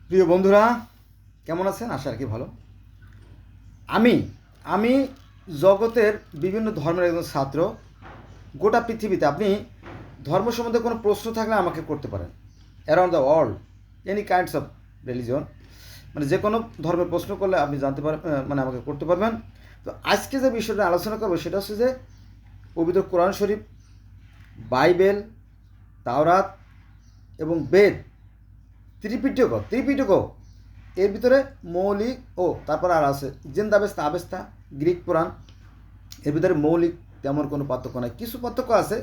প্রিয় বন্ধুরা, কেমন আছেন? আশা রাখি ভালো। আমি আমি জগতের বিভিন্ন ধর্মের একজন ছাত্র। গোটা পৃথিবীতে আপনি ধর্ম সম্বন্ধে কোনো প্রশ্ন থাকলে আমাকে করতে পারেন। Around the world, any kinds of religion, মানে যে কোনো ধর্মের প্রশ্ন করলে আপনি জানতে পারেন, মানে আমাকে করতে পারবেন। তো আজকে যে বিষয়টা আলোচনা করবো সেটা হচ্ছে যে পবিত্র কোরআন শরীফ, বাইবেল, তাওরাত এবং বেদ, ত্রিপিটক এর ভিতরে মৌলিক ও তারপর আর আছে জিন্দাবেস্তা আবেস্তা, গ্রিক পুরাণ। এর ভিতরে মৌলিক তেমন কোনো পার্থক্য নাই, কিছু পার্থক্য আছে,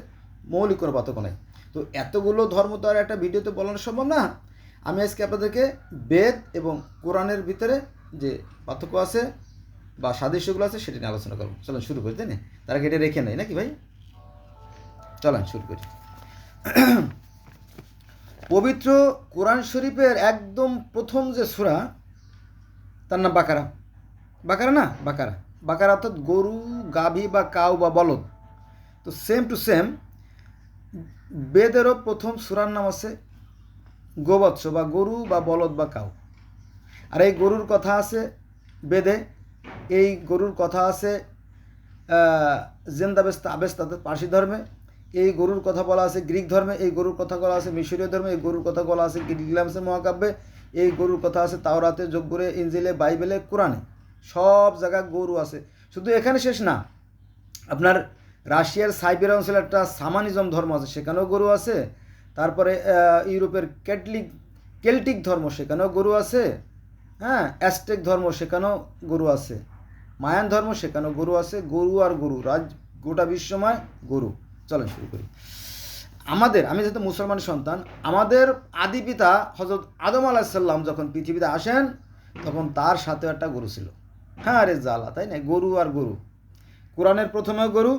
মৌলিক কোনো পার্থক্য নাই। তো এতগুলো ধর্ম তো আর একটা ভিডিওতে বলানো সম্ভব না। আমি আজকে আপনাদেরকে বেদ এবং কোরআনের ভিতরে যে পার্থক্য আছে বা সাদৃশ্যগুলো আছে সেটা নিয়ে আলোচনা করবো। চলেন শুরু করি, তাই না? তার আগে এটা রেখে নেই নাকি ভাই? চলেন শুরু করি। পবিত্র কোরআন শরীফের একদম প্রথম যে সূরা, তার নাম বাকারা। বাকারা না, বাকারা। বাকারা অর্থাৎ গরু, গাভী বা কাউ বা বলদ। তো সেম টু সেম বেদেরও প্রথম সূরার নাম আছে গোবৎস বা গরু বা বলদ বা কাউ। আর এই গরুর কথা আছে বেদে, এই গরুর কথা আছে জেন্দাবেস্তা আবেস্তা পার্সি ধর্মে, এই গরুর কথা বলা আছে গ্রিক ধর্মে, এই গরুর কথা বলা আছে মিশরীয় ধর্মে, এই গরুর কথা বলা আছে গিলগামেশের মহাকাব্যে, এই গরুর কথা আছে তাওরাতে, জব্বুরে, ইনজিলে, বাইবেলে, কোরআনে। সব জায়গায় গরু আছে। শুধু এখানে শেষ না, আপনার রাশিয়ার সাইবেরিয়া অঞ্চলে একটা সামানিজম ধর্ম আছে, সেখানেও গরু আছে। তারপরে ইউরোপের কেল্টিক ধর্ম, সেখানেও গরু আছে। হ্যাঁ, অ্যাস্টেক ধর্ম, সেখানেও গরু আছে। মায়ান ধর্ম, সেখানেও গরু আছে। গরু আর গরু, গোটা বিশ্বময় গরু। চলেন শুরু করি। আমি যেহেতু মুসলমানের সন্তান, আমাদের আদি পিতা হজরত আদম আলাহিসাল্লাম যখন পৃথিবীতে আসেন তখন তার সাথে একটা গরু ছিল। হ্যাঁ, আরে জ্বালা, তাই না? গরু আর গরু। কোরআনের প্রথমেও গরু,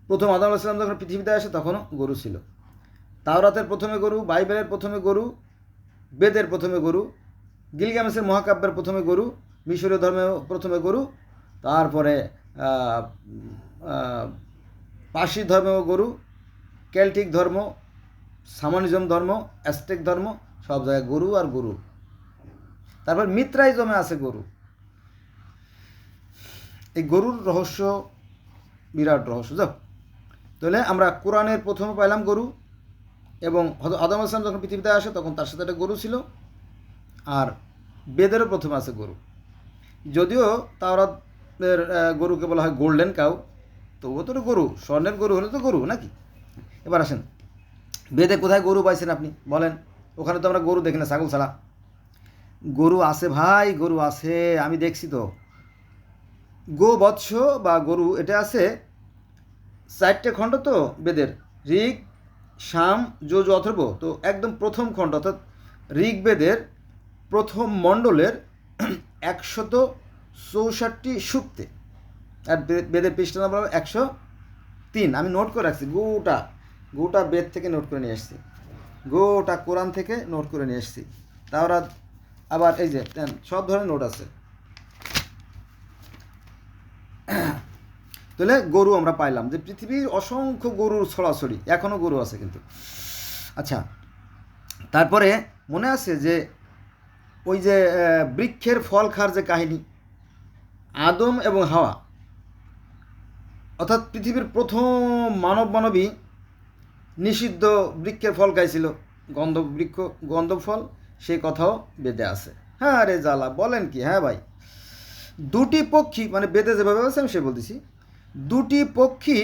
প্রথম আদম আলাহিসাল্লাম যখন পৃথিবীতে আসে তখনও গরু ছিল। তাওরাতের প্রথমে গরু, বাইবেলের প্রথমে গরু, বেদের প্রথমে গরু, গিলগামেশের মহাকাব্যের প্রথমে গরু, মিশরীয় ধর্মেও প্রথমে গরু, তারপরে পার্সি ধর্মেও গরু, কেল্টিক ধর্ম, সামানিজম ধর্ম, অ্যাস্টেক ধর্ম, সব জায়গায় গরু আর গরু। তারপর মিত্রাইজমে আছে গরু। এই গরুর রহস্য বিরাট রহস্য। যাক, তাহলে আমরা কোরআনের প্রথমে পাইলাম গরু, এবং আদম আসলাম যখন পৃথিবীতে আসে তখন তার সাথে একটা গরু ছিল। আর বেদেরও প্রথমে আছে গরু। যদিও তাওরাতের গরুকে বলা হয় গোল্ডেন কাউ, তবুও তো গরু, স্বর্ণের গরু হলে তো গরু নাকি? এবার আসেন, বেদে কোথায় গরু পাইছেন আপনি বলেন? ওখানে তো আমরা গরু দেখি না, ছাগল ছাড়া। গরু আছে ভাই, গরু আছে, আমি দেখছি তো। গোবৎস বা গরু, এটা আছে 4টে খণ্ড তো বেদের, ঋগ, সাম, যজু, অথর্ব। তো একদম প্রথম খণ্ড অর্থাৎ ঋগ্বেদের প্রথম মণ্ডলের 164টি সূক্তে। আর বেদের পৃষ্ঠা নম্বর 103। আমি নোট করে রাখছি, গোটা গোটা বেদ থেকে নোট করে নিয়ে এসেছি, গোটা কোরআন থেকে নোট করে নিয়ে এসেছি। তাওরা আবার এই যে সব ধরনের নোট আছে। তাহলে গরু আমরা পাইলাম যে পৃথিবীর অসংখ্য গরুর ছড়াছড়ি, এখনও গরু আছে কিন্তু। আচ্ছা, তারপরে মনে আছে যে ওই যে বৃক্ষের ফল খাওয়ার যে কাহিনী, আদম এবং হাওয়া, অর্থাৎ পৃথিবীর প্রথম মানবী নিষিদ্ধ বৃক্ষের ফল খাইছিল, গন্ধব ফল, সেই কথাও বেদে আছে। হ্যাঁ, আরে জ্বালা, বলেন কি? হ্যাঁ ভাই, দুটি পক্ষী, মানে বেদে যেভাবে আছে আমি সে বলতেছি, দুটি পক্ষী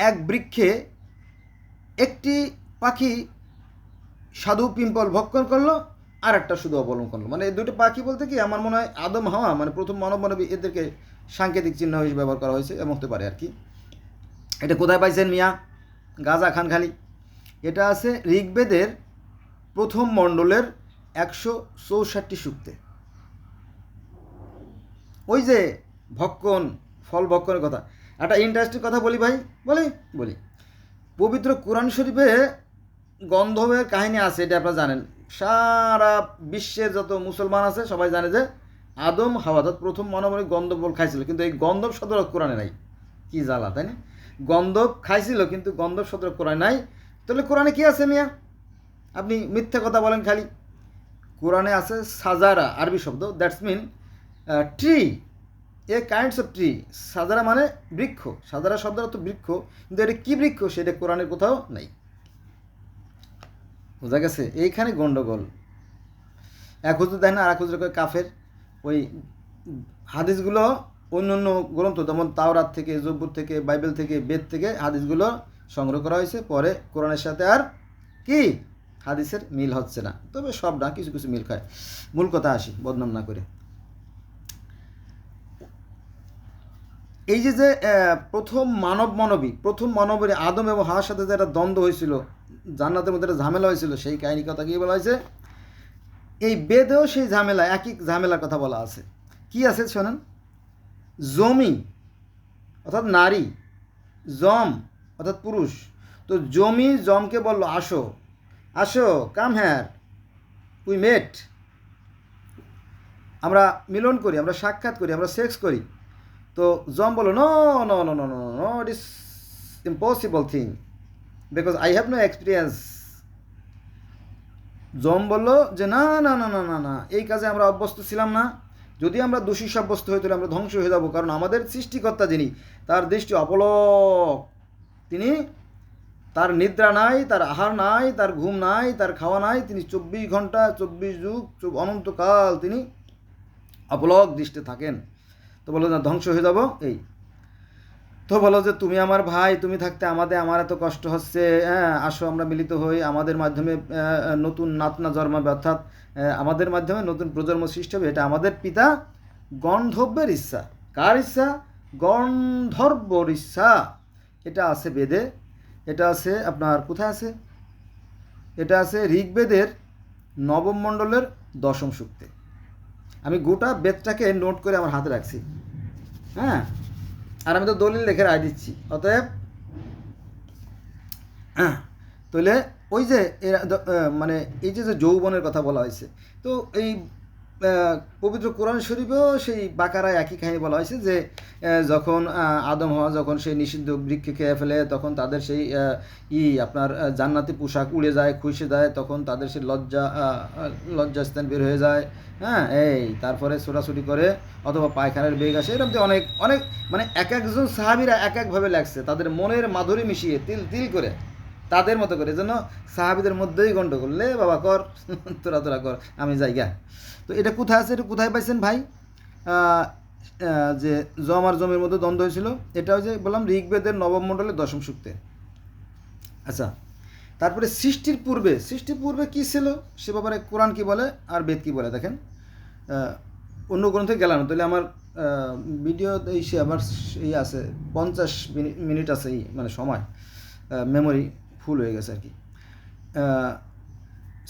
এক বৃক্ষে, একটি পাখি সাধু পিম্পল ভক্ষণ করলো, আর একটা শুধু অবলম্বন করলো। মানে এই দুটো পাখি বলতে কি, আমার মনে হয় আদম হাওয়া, মানে প্রথম মানবী, এদেরকে সাংকেতিক চিহ্ন হিসেবে ব্যবহার করা হয়েছে, এমন হতে পারে আর কি। এটা কোথায় পাইছেন মিয়া? গাজা খান খালি। এটা আছে ঋগ্বেদের প্রথম মণ্ডলের 164টি সূক্তে। ওই যে ভক্ষণ, ফল ভক্ষণের কথা, একটা ইন্টারেস্টিং কথা বলি ভাই, বলি। পবিত্র কোরআন শরীফে গন্ধবের কাহিনী আছে, এটা আপনারা জানেন। সারা বিশ্বের যত মুসলমান আছে সবাই জানে যে আদম হাওয়া প্রথম মানবী গন্ধব ফল খাইছিল, কিন্তু এই গন্ধব সদর কোরআনে নাই। কি জ্বালা, তাই না? গন্ধব খাইছিল কিন্তু গন্ধব সদর কোরআনে নাই। তাহলে কোরআনে কি আছে মিয়া? আপনি মিথ্যা কথা বলেন খালি। কোরআনে আছে সাজারা, আরবি শব্দ, that's mean tree, a kinds of tree. সাজারা মানে বৃক্ষ, সাজারা শব্দের অর্থ বৃক্ষ, কিন্তু এটা কী বৃক্ষ সেটা কোরআনের কোথাও নেই। বোঝা গেছে? এইখানে গণ্ডগোল। এক হুজুর দেয় না, আর এক হুজুর কাফের। ওই হাদিসগুলো অন্য অন্য গ্রন্থ যেমন তাওরাত থেকে, জব্বুর থেকে, বাইবেল থেকে, বেদ থেকে হাদিসগুলো সংগ্রহ করা হয়েছে, পরে কোরআনের সাথে আর কি হাদিসের মিল হচ্ছে না। তবে সব না, কিছু কিছু মিল খায়। মূল কথা আসি, বদনাম না করে। এই যে যে প্রথম মানবের আদম এবং হাওয়ার সাথে যে একটা দ্বন্দ্ব হয়েছিল, জান্নাতের মধ্যে একটা ঝামেলা হয়েছিল, সেই কাহিনী কথা কি বলা হয়েছে? এই বেদেও সেই ঝামেলা, একই ঝামেলার কথা বলা আছে। কি আছে শোনেন? জমি অর্থাৎ নারী, জম অর্থাৎ পুরুষ। তো জমি জমকে বলল আসো, আসো, কাম হ্যার, উই মেট, আমরা মিলন করি, আমরা সাক্ষাৎ করি, আমরা সেক্স করি। তো জম বলল no no no no no no, it is impossible thing because I have no experience. জম বলল যে না না না না না না, এই কাজে আমরা অভ্যস্ত ছিলাম না। যদি আমরা দোষী সাব্যস্ত হই তাহলে আমরা ধ্বংস হয়ে যাব, কারণ আমাদের সৃষ্টিকর্তা যিনি, তার দৃষ্টি অপলক। তিনি, তার নিদ্রা নাই, তার আহার নাই, তার ঘুম নাই, তার খাওয়া নাই। তিনি 24 ঘন্টা 24 যুগ অনন্তকাল তিনি অপলক দৃষ্টি থাকেন। তো বলো না ধ্বংস হয়ে যাব এই। তো বলো যে তুমি আমার ভাই, তুমি থাকতে আমার এত কষ্ট হচ্ছে, হ্যাঁ আসো আমরা মিলিত হই, আমাদের মাধ্যমে নতুন নাতনা জন্মাবে, অর্থাৎ আমাদের মাধ্যমে নতুন প্রজন্ম সৃষ্টি হবে। এটা আমাদের পিতা গন্ধর্বের ইচ্ছা। কার ইচ্ছা? গন্ধর্বর ইচ্ছা। এটা আছে বেদে, এটা আছে আপনার কোথায় আছে? এটা আছে ঋগ্বেদের নবম মণ্ডলের 10ম সূক্তে। আমি গোটা বেদটাকে নোট করে আমার হাতে রাখছি, হ্যাঁ, আর আমি তো দলিল লিখে রায় দিচ্ছি। অতএব তাহলে ওই যে মানে এই যে যৌবনের কথা বলা হয়েছে, তো এই পবিত্র কোরআন শরীফেও সেই বাকারায় একই কাহিনী বলা হয়েছে যে যখন আদম হওয়া যখন সেই নিষিদ্ধ বৃক্ষ খেয়ে ফেলে, তখন তাদের সেই আপনার জান্নাতি পোশাক উড়ে যায়, খুশে যায়, তখন তাদের সেই লজ্জাস্থান বের হয়ে যায়, হ্যাঁ, এই তারপরে ছোটাছুটি করে অথবা পায়খানার বেগ আসে, এরকম অনেক অনেক মানে এক একজন সাহাবীরা এক একভাবে লাগছে, তাদের মনের মাধুরী মিশিয়ে তিল তিল করে তাদের মতো করে। এজন্য সাহাবীদের মধ্যেই গন্ডগোল, লে বাবা কর, তোরা কর, আমি যাইগা। তো এটা কোথায় আছে? এটা কোথায় পাইছেন ভাই? যে জম আর জমের মধ্যে দ্বন্দ্ব হয়েছিল, এটা যে বললাম ঋগ্বেদের নবম মণ্ডলের 10ম সূক্তে। আচ্ছা, তারপরে সৃষ্টির পূর্বে কি ছিল সে ব্যাপারে কোরআন কি বলে আর বেদ কি বলে দেখেন। অন্য গ্রন্থে গেলাম, তাহলে আমার ভিডিও আমার এই আছে 50 মিনিট আছে, এই মানে সময়, মেমোরি ফুল হয়ে গেছে আর কি।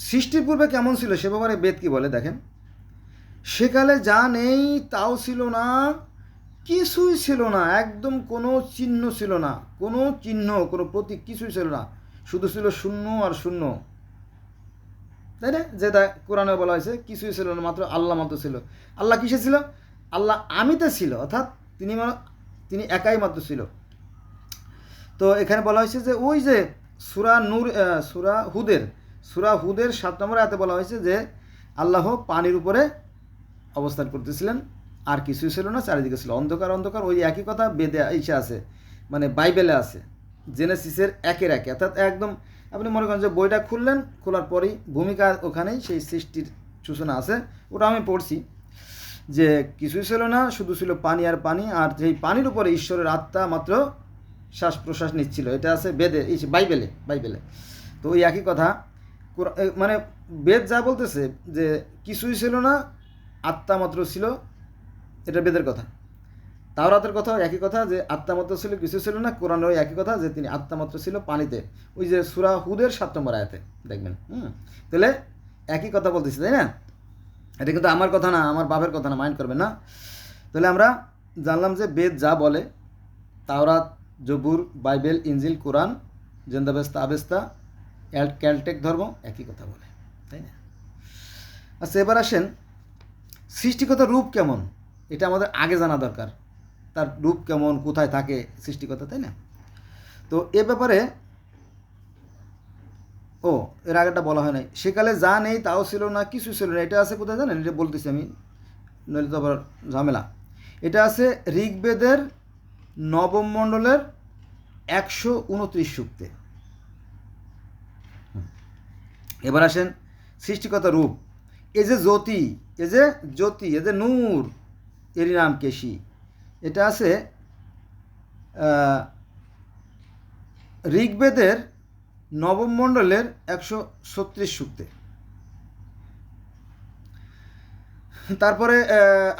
সৃষ্টির পূর্বে কেমন ছিল সে ব্যাপারে বেদ কি বলে দেখেন। সেকালে যা নেই তাও ছিল না, কিছুই ছিল না, একদম কোনো চিহ্ন ছিল না, কোনো চিহ্ন, কোনো প্রতীক কিছুই ছিল না, শুধু ছিল শূন্য আর শূন্য, তাই না? যেটা কোরআনে বলা হয়েছে কিছুই ছিল না, মাত্র আল্লাহ মাত্র ছিল। আল্লাহ কিসে ছিল? আল্লাহ আমিতে ছিল, অর্থাৎ তিনি একাই মাত্র ছিল। তো এখানে বলা হয়েছে যে ওই যে সূরা হুদের 7 নম্বর আয়াতে বলা হয়েছে যে আল্লাহ পানির উপরে অবস্থান করতেছিলেন, আর কিছুই ছিল না, চারিদিকে ছিল অন্ধকার অন্ধকার। ওই একই কথা বেদে ইসে আছে, মানে বাইবেলে আছে, জেনেসিসের 1-1, অর্থাৎ একদম আপনি মনে করেন যে বইটা খোলার পরেই ভূমিকা ওখানেই সেই সৃষ্টির সূচনা আছে। ওটা আমি পড়ছি যে কিছুই ছিল না, শুধু ছিল পানি আর পানি, আর সেই পানির উপরে ঈশ্বরের আত্মা মাত্র শ্বাস প্রশ্বাস নিচ্ছিল। এটা আছে বেদে, এই বাইবেলে। তো ওই একই কথা, মানে বেদ যা বলতেছে যে কিছুই ছিল না, আত্মা মাত্র ছিল, এটা বেদের কথা। তাওরাতের কথাও একই কথা যে আত্মা মাত্র ছিল, কিছু ছিল না। কোরআনেরও একই কথা যে তিনি আত্মা মাত্র ছিল পানিতে, ওই যে সূরা হুদের 7 নম্বর আয়াতে দেখবেন। তাহলে একই কথা বলতেছি, তাই না? এটা কিন্তু আমার কথা না, আমার বাপের কথা না, মাইন্ড করবেন না। তাহলে আমরা জানলাম যে বেদ যা বলে, তাওরাত, জবুর, বাইবেল, ইনজিল, কোরআন, জেন্দাবেস্তা, আবেস্তা, ক্যালটেক ধর্ম একই কথা বলে, তাই না? আচ্ছা, এবার আসেন সৃষ্টিকতার রূপ কেমন, এটা আমাদের আগে জানা দরকার। তার রূপ কেমন, কোথায় থাকে সৃষ্টিকতা, তাই না? তো এ ব্যাপারে ও এর আগেটা বলা হয় নাই, সেকালে যা নেই তাও ছিল না, কিছু ছিল না। এটা আছে কোথায় জানেন? এটা বলতেছি আমি, নইলে তো আবার ঝামেলা। এটা আছে ঋগ্বেদের নবম মণ্ডলের 129 সূক্তে। এবার আসেন সৃষ্টিকর্তা রূপ। এই যে জ্যোতি, এই যে জ্যোতি, এই যে নূর, এরই নাম কেশি। এটা আছে ঋগ্বেদের নবম মণ্ডলের 136 সূক্তে। তারপরে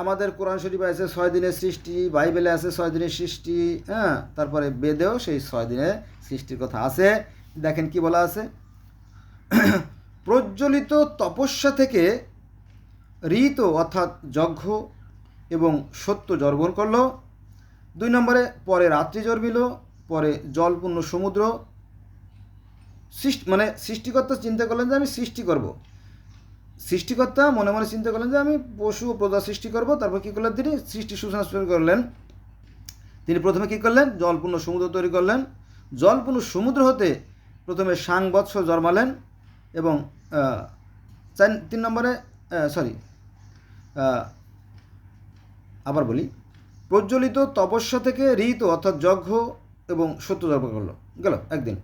আমাদের কোরআন শরীফে আছে 6 দিনের সৃষ্টি, বাইবেলে আছে 6 দিনের সৃষ্টি, হ্যাঁ। তারপরে বেদেও সেই 6 দিনের সৃষ্টির কথা আছে। দেখেন কি বলা আছে, প্রজ্বলিত তপস্যা থেকে ঋত অর্থাৎ যজ্ঞ এবং সত্য জর্বণ করল। 2 নম্বরে পরে রাত্রি জন্মিল, পরে জলপূর্ণ সমুদ্র। মানে সৃষ্টিকর্তা চিন্তা করলেন যে আমি সৃষ্টি করব, সৃষ্টিকর্তা মনে মনে চিন্তা করলেন যে আমি পশু ও প্রজা সৃষ্টি করব। তারপর কী করলেন তিনি? সৃষ্টি সূচনা শুরু করলেন। তিনি প্রথমে কী করলেন? জলপূর্ণ সমুদ্র তৈরি করলেন। জলপূর্ণ সমুদ্র হতে প্রথমে সাংবৎসর জন্মালেন এবং 3 নম্বরে আবার বলি, প্রজ্বলিত তপস্যা থেকে ঋত অর্থাৎ যজ্ঞ এবং সত্য জন্ম করলো, গেল একদিন।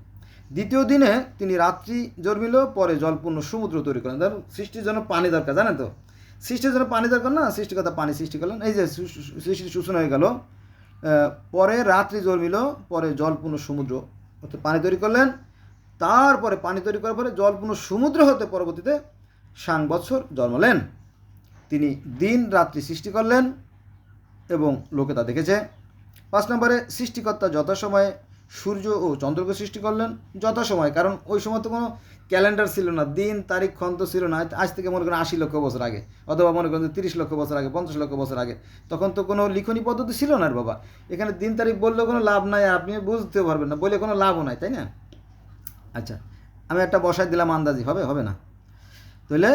2য় দিনে তিনি রাত্রি জন্মিল, পরে জলপূর্ণ সমুদ্র তৈরি করলেন। ধরুন সৃষ্টির জন্য পানি দরকার, জানেন তো? সৃষ্টির জন্য পানি দরকার না, সৃষ্টিকর্তা পানি সৃষ্টি করলেন। এই যে সৃষ্টির সূচনা হয়ে গেল। পরে রাত্রি জন্মিল, পরে জলপূর্ণ সমুদ্র অর্থাৎ পানি তৈরি করলেন। তারপরে পানি তৈরি করার পরে জলপূর্ণ সমুদ্র হতে পরবর্তীতে সাংবৎসর জন্মালেন। তিনি দিন রাত্রি সৃষ্টি করলেন এবং লোকে তা দেখেছে। 5 নম্বরে সৃষ্টিকর্তা যথাসময়ে সূর্য ও চন্দ্রকে সৃষ্টি করলেন। যথাসময়, কারণ ওই সময় তো কোনো ক্যালেন্ডার ছিল না, দিন তারিখ ক্ষণ তো ছিল না। আজ থেকে মনে করেন 80 লক্ষ বছর আগে, অথবা মনে করেন 30 লক্ষ বছর আগে, 50 লক্ষ বছর আগে, তখন তো কোনো লিখনি পদ্ধতি ছিল না রে বাবা। এখানে দিন তারিখ বললেও কোনো লাভ নাই, আপনি বুঝতেও পারবেন না, বলে কোনো লাভও নাই, তাই না? আচ্ছা, আমি একটা বসাই দিলাম, আন্দাজি হবে না? তাহলে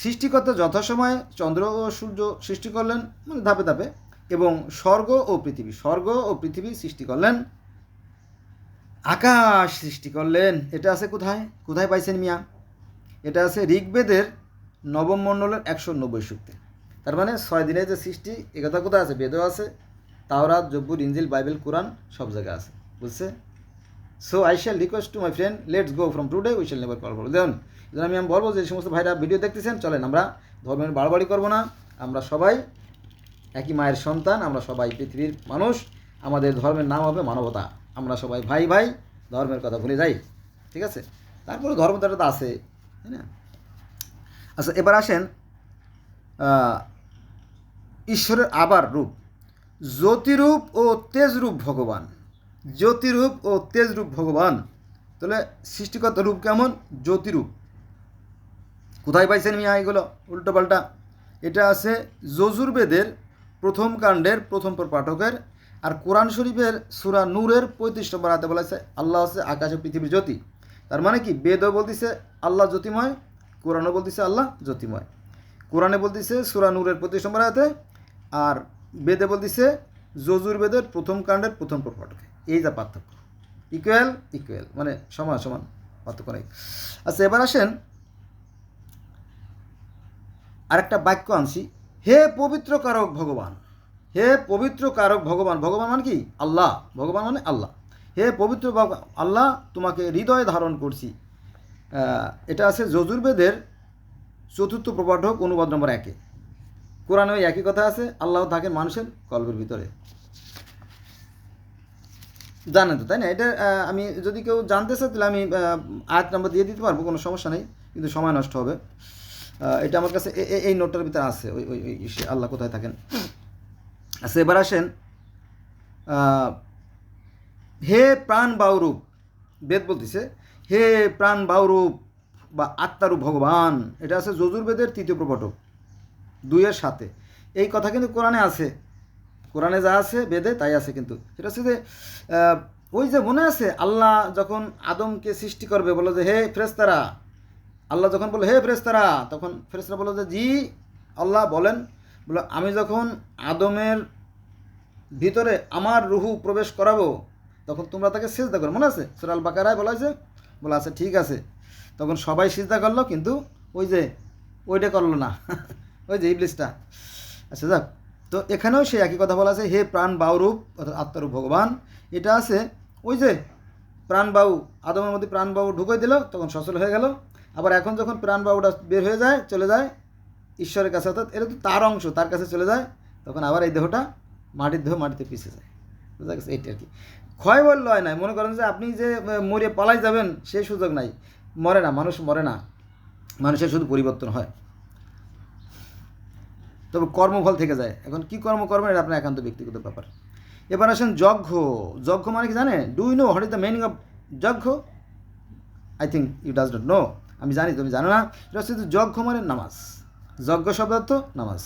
সৃষ্টিকর্তা যথাসময়ে চন্দ্র ও সূর্য সৃষ্টি করলেন, মানে ধাপে ধাপে, এবং স্বর্গ ও পৃথিবী সৃষ্টি করলেন। আকাশ সৃষ্টি করলেন। এটা আছে কোথায় পাইছেন মিয়া? এটা আছে ঋগ্বেদের নবম মণ্ডলের 190 সূক্তে। তার মানে 6 দিনে যে সৃষ্টি, একথা কোথায় আছে? বেদেও আছে, তাওরাত, জব্বুর, ইনজিল, বাইবেল, কোরআন, সব জায়গায় আছে, বুঝছে? So I shall request to my friend, let's go from today we shall never call for then. আমি বলবো যে সমস্ত ভাইরা ভিডিও দেখতেছেন, চলেন আমরা ধর্মের বাড়াবাড়ি করবো না। আমরা সবাই একই মায়ের সন্তান, আমরা সবাই পৃথিবীর মানুষ, আমাদের ধর্মের নাম হবে মানবতা। আমরা সবাই ভাই ভাই, ধর্মের কথা ভুলে যাই, ঠিক আছে? তারপরে ধর্মটা তো আছে, তাই না? আচ্ছা, এবার আসেন ঈশ্বরের আবার রূপ, জ্যোতিরূপ ও তেজরূপ ভগবান। জ্যোতিরূপ ও তেজরূপ ভগবান। তাহলে সৃষ্টিকর্তা রূপ কেমন? জ্যোতিরূপ। কোথায় পাইছেন মিয়া এগুলো উল্টো পাল্টা? এটা আছে যজুর্বেদের প্রথম কাণ্ডের প্রথম পাঠকের, আর কোরআন শরীফের সূরা নূরের 35 নম্বর আয়াতে বলা আছে আল্লাহ আছে আকাশে পৃথিবীর জ্যোতি। তার মানে কি? বেদও বলতেছে আল্লাহ জ্যোতিময়, কোরআনও বলতেছে আল্লাহ জ্যোতিময়। কোরআনে বলতেছে সূরা নূরের 35 নম্বর আয়াতে, আর বেদে বলতেছে যজুর্বেদের প্রথম কাণ্ডের প্রথম পাঠকে। এই যা পার্থক্য, ইকুয়াল মানে সমান পার্থক্য নেই। আচ্ছা, এবার আসেন আরেকটা বাক্য আনছি, হে পবিত্র কারক ভগবান। হে পবিত্র কারক ভগবান। ভগবান মানে কি? আল্লাহ। ভগবান মানে আল্লাহ। হে পবিত্র আল্লাহ, তোমাকে হৃদয়ে ধারণ করছি। এটা আছে যজুর্বেদের 4র্থ প্রপাঠক, অনুবাদ নম্বর 1-এ। কোরআনে ওই একই কথা আছে, আল্লাহ থাকেন মানুষের কল্পের ভিতরে। জানেন তো, তাই না? এটা আমি যদি কেউ জানতে চাই তাহলে আমি আয়াত নাম্বার দিয়ে দিতে পারবো, কোনো সমস্যা নেই, কিন্তু সময় নষ্ট হবে। এটা আমার কাছে এই নোটটার ভিতরে আছে, ওই ওই আল্লাহ কোথায় থাকেন। আচ্ছা, এবার আসেন হে প্রাণ বাউরূপ। বেদ বলতেছে হে প্রাণ বাউরূপ বা আত্মারূপ ভগবান। এটা আছে যজুর্বেদের 3য় প্রপাঠক 2-এর 7-এ। এই কথা কিন্তু কোরআনে আছে, কোরআনে যা আছে বেদে তাই আছে। কিন্তু সেটা হচ্ছে যে ওই যে মনে আছে আল্লাহ যখন আদমকে সৃষ্টি করবে, বলো যে হে ফেরেশতারা। আল্লাহ যখন বললো হে ফেরেশতারা, তখন ফেরেশতারা বললো যে জি আল্লাহ বলেন। বলো আমি যখন আদমের ভিতরে আমার রুহু প্রবেশ করাবো, তখন তোমরা তাকে সিজদা করো। মনে আছে? সূরা আল বাকারায় বলা আছে, ঠিক আছে। তখন সবাই সিজদা করলো, কিন্তু ওই যে ওইটা করলো না ওই যে ইবলিসটা। আচ্ছা যাক, তো এখানেও সেই একই কথা বলা আছে, হে প্রাণ বায়ুরূপ অর্থাৎ আত্মারূপ ভগবান। এটা আছে ওই যে প্রাণ বায়ু, আদমের মধ্যে প্রাণ বায়ু ঢুকিয়ে দিল, তখন সচল হয়ে গেল। আবার এখন যখন প্রাণ বায়ুটা বের হয়ে যায়, চলে যায় ঈশ্বরের কাছে, অর্থাৎ এটা তো তার অংশ, তার কাছে চলে যায়, তখন আবার এই দেহটা মাটির দেহ মাটিতে পিছিয়ে যায়। বুঝা গেছে? এইটা আর কি। ক্ষয় বললে হয় নাই, মনে করেন যে আপনি যে মরে পালাই যাবেন সেই সুযোগ নাই। মরে না, মানুষ মরে না, মানুষের শুধু পরিবর্তন হয়, তবে কর্মফল থেকে যায়। এখন কি কর্ম করবেন এটা আপনার একান্ত ব্যক্তিগত ব্যাপার। এবার আসেন যজ্ঞ। যজ্ঞ মানে কি জানে? Do you know what is the meaning of yajna? I think you does not know. আমি জানি, তুমি জানো না। এটা হচ্ছে যজ্ঞ মানে নামাজ। যজ্ঞ শব্দার্থ নামাজ।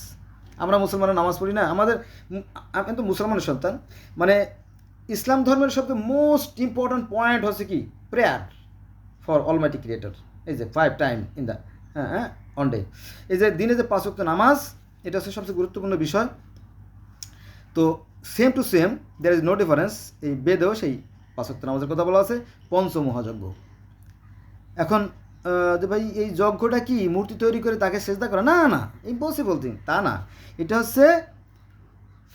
আমরা মুসলমানরা নামাজ পড়ি না, আমাদের, আমি তো মুসলমানের সন্তান, মানে ইসলাম ধর্মের সবচেয়ে মোস্ট ইম্পর্ট্যান্ট পয়েন্ট হচ্ছে কি? Prayer for Almighty creator. এই যে 5 time in the on day, এই যে দিনে যে 5 ওয়াক্ত নামাজ, এটা হচ্ছে সবচেয়ে গুরুত্বপূর্ণ বিষয়। তো same to same, there is no difference. এই বেদেও সেই 5 ওয়াক্ত নামাজের কথা বলা আছে, পঞ্চমহাযজ্ঞ। এখন যে ভাই এই যজ্ঞটা কি মূর্তি তৈরি করে তাকে সেজদা করা? না না, ইম্পসিবল থিং, তা না। এটা হচ্ছে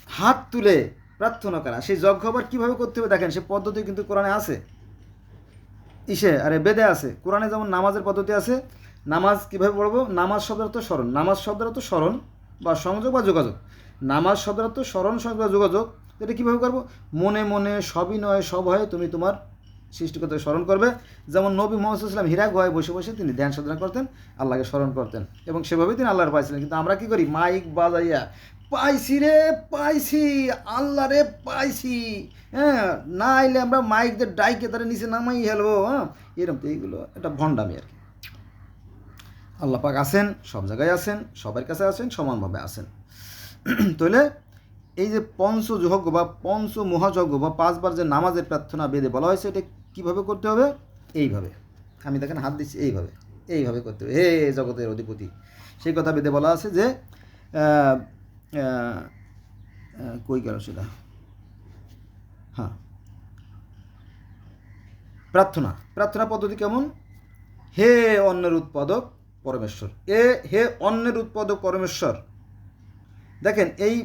হাত তুলে প্রার্থনা করা। সেই যজ্ঞ আবার কীভাবে করতে হবে দেখেন, সে পদ্ধতি কিন্তু কোরআনে আছে, বেদে আছে। কোরআনে যেমন নামাজের পদ্ধতি আছে, নামাজ কীভাবে পড়বো? নামাজ শব্দের অর্থ স্মরণ, নামাজ শব্দের অর্থ স্মরণ বা সংযোগ বা যোগাযোগ। নামাজ শব্দের অর্থ স্মরণ, সংযোগ বা যোগাযোগ। এটা কীভাবে করবো? মনে মনে সবিনয়ে সভয়ে তুমি তোমার সৃষ্টিকর্তাকে স্মরণ করবে। যেমন নবী মুহাম্মদ সাল্লাল্লাহু আলাইহি ওয়াসাল্লাম হীরা গুহায় বসে বসে তিনি ধ্যান সাধনা করতেন, আল্লাহকে স্মরণ করতেন, এবং সেভাবেই তিনি আল্লাহর পাইছিলেন। কিন্তু আমরা কী করি? মাইক বাজাইয়া পাইছি রে পাইছি, আল্লাহ রে পাইছি, হ্যাঁ, না আইলে আমরা মাইক দিয়ে ডাইকে তারা নিচে নামাই হেলবো, হ্যাঁ, এরকম। তো এইগুলো একটা ভণ্ডামি আর কি। আল্লাহ পাক আছেন, সব জায়গায় আছেন, সবার কাছে আছেন, সমানভাবে আছেন। তাহলে এই যে পঞ্চযজ্ঞ বা পঞ্চমহাযজ্ঞ বা 5 বার যে নামাজের প্রার্থনা বেদে বলা হয়েছে, এটা কীভাবে করতে হবে? এইভাবে, আমি দেখেন হাত দিচ্ছি, এইভাবে এইভাবে করতে হবে। হে জগতের অধিপতি, সেই কথা বেদে বলা আছে যে কই গেল সেটা, হ্যাঁ, প্রার্থনা পদ্ধতি কেমন? হে অন্নের উৎপাদক পরমেশ্বর, হে অন্নের উৎপাদক পরমেশ্বর। দেখেন এই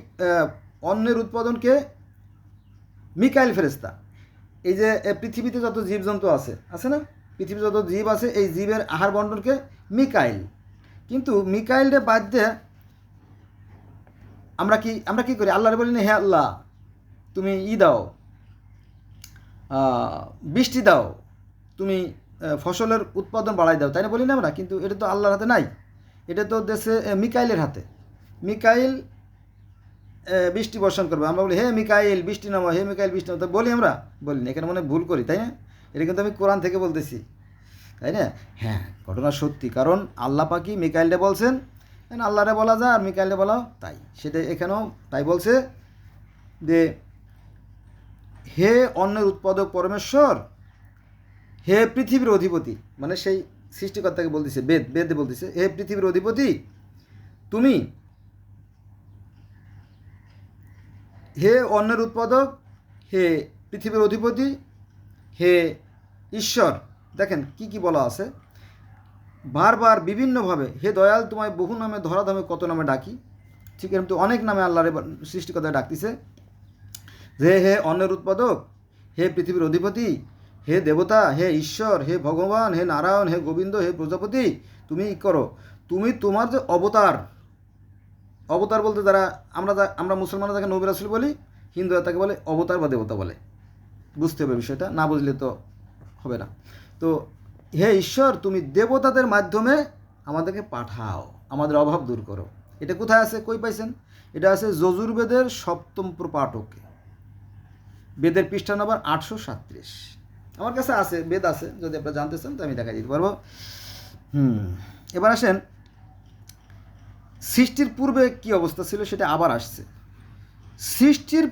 অন্নের উৎপাদনকে মিকাইল ফেরেশতা, এই যে পৃথিবীতে যত জীবজন্তু আছে না, পৃথিবীতে যত জীব আছে, এই জীবের আহার বন্টনকে মিকাইল। কিন্তু মিকাইলরে বাদ দিয়ে আমরা কি করি? আল্লাহরে বলি না, হে আল্লাহ তুমি দাও, বৃষ্টি দাও, তুমি ফসলের উৎপাদন বাড়াই দাও, তাই না? বলি না আমরা। কিন্তু এটা তো আল্লাহর হাতে নাই, এটা তো দেশে মিকাইলের হাতে। মিকাইল বৃষ্টি বর্ষণ করবে, আমরা বলি হে মিকাইল বৃষ্টি নামাও, হে মিকাইল বৃষ্টি নামাও, বলি আমরা? বলি না। এখানে মনে ভুল করি, তাই না? এটা কিন্তু আমি কোরআন থেকে বলতেছি, তাই না? হ্যাঁ, ঘটনা সত্যি, কারণ আল্লাহ পাকি মিকাইলরে বলছেন, আল্লাহরে বলা যায় আর মিকাইলরে বলা তাই, সেটা এখানেও তাই বলছে যে হে অন্নের উৎপাদক পরমেশ্বর, হে পৃথিবীর অধিপতি, মানে সেই সৃষ্টিকর্তাকে বলতেছে, বেদে বলতেছে, হে পৃথিবীর অধিপতি তুমি, হে অন্নের উৎপাদক, হে পৃথিবীর অধিপতি, হে ঈশ্বর। দেখেন কি বলা আছে, বারবার বিভিন্নভাবে, হে দয়াল তোমায় বহু নামে ধরাধামে কত নামে ডাকি। ঠিক এরকম তো অনেক নামে আল্লাহরে সৃষ্টিকর্তায় ডাকতেছে, যে হে অন্নের উৎপাদক, হে পৃথিবীর অধিপতি, হে দেবতা, হে ঈশ্বর, হে ভগবান, হে নারায়ণ, হে গোবিন্দ, হে প্রজাপতি, তুমি করো, তুমি তোমার যে অবতার বলতে যারা আমরা মুসলমানরা যাকে নবী রাসূল বলি, হিন্দুরা তাকে বলে অবতার বা দেবতা বলে। বুঝতে হবে বিষয়টা, না বুঝলে তো হবে না। তো হে ঈশ্বর, তুমি দেবতাদের মাধ্যমে আমাদেরকে পাঠাও, আমাদের অভাব দূর করো। এটা কোথায় আছে? কই পাইছেন? এটা আছে যজুর্বেদের 7ম প্রপাঠকে, বেদের পৃষ্ঠা নম্বর 837। আমার কাছে আছে, বেদ আছে, যদি আপনারা জানতে চান তো আমি দেখা দিতে পারবো। এবার আসেন সৃষ্টির পূর্বে কি অবস্থা ছিল সেটা আবার আসছে। সৃষ্টির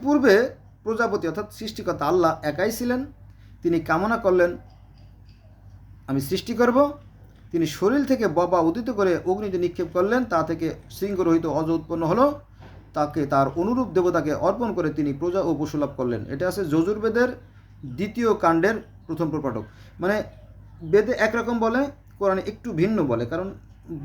পূর্বে প্রজাপতি অর্থাৎ সৃষ্টিকর্তা আল্লাহ একাই ছিলেন। তিনি কামনা করলেন আমি সৃষ্টি করব। তিনি শরীর থেকে ববা উদিত করে অগ্নিতে নিক্ষেপ করলেন, তা থেকে শৃঙ্গরহিত অজ উৎপন্ন হলো, তাকে তার অনুরূপ দেবতাকে অর্পণ করে তিনি প্রজা ও পশু লাভ করলেন। এটা আছে যজুর্বেদের 2য় কাণ্ডের 1ম প্রপাঠক। মানে বেদে একরকম বলে, কোরআনে একটু ভিন্ন বলে, কারণ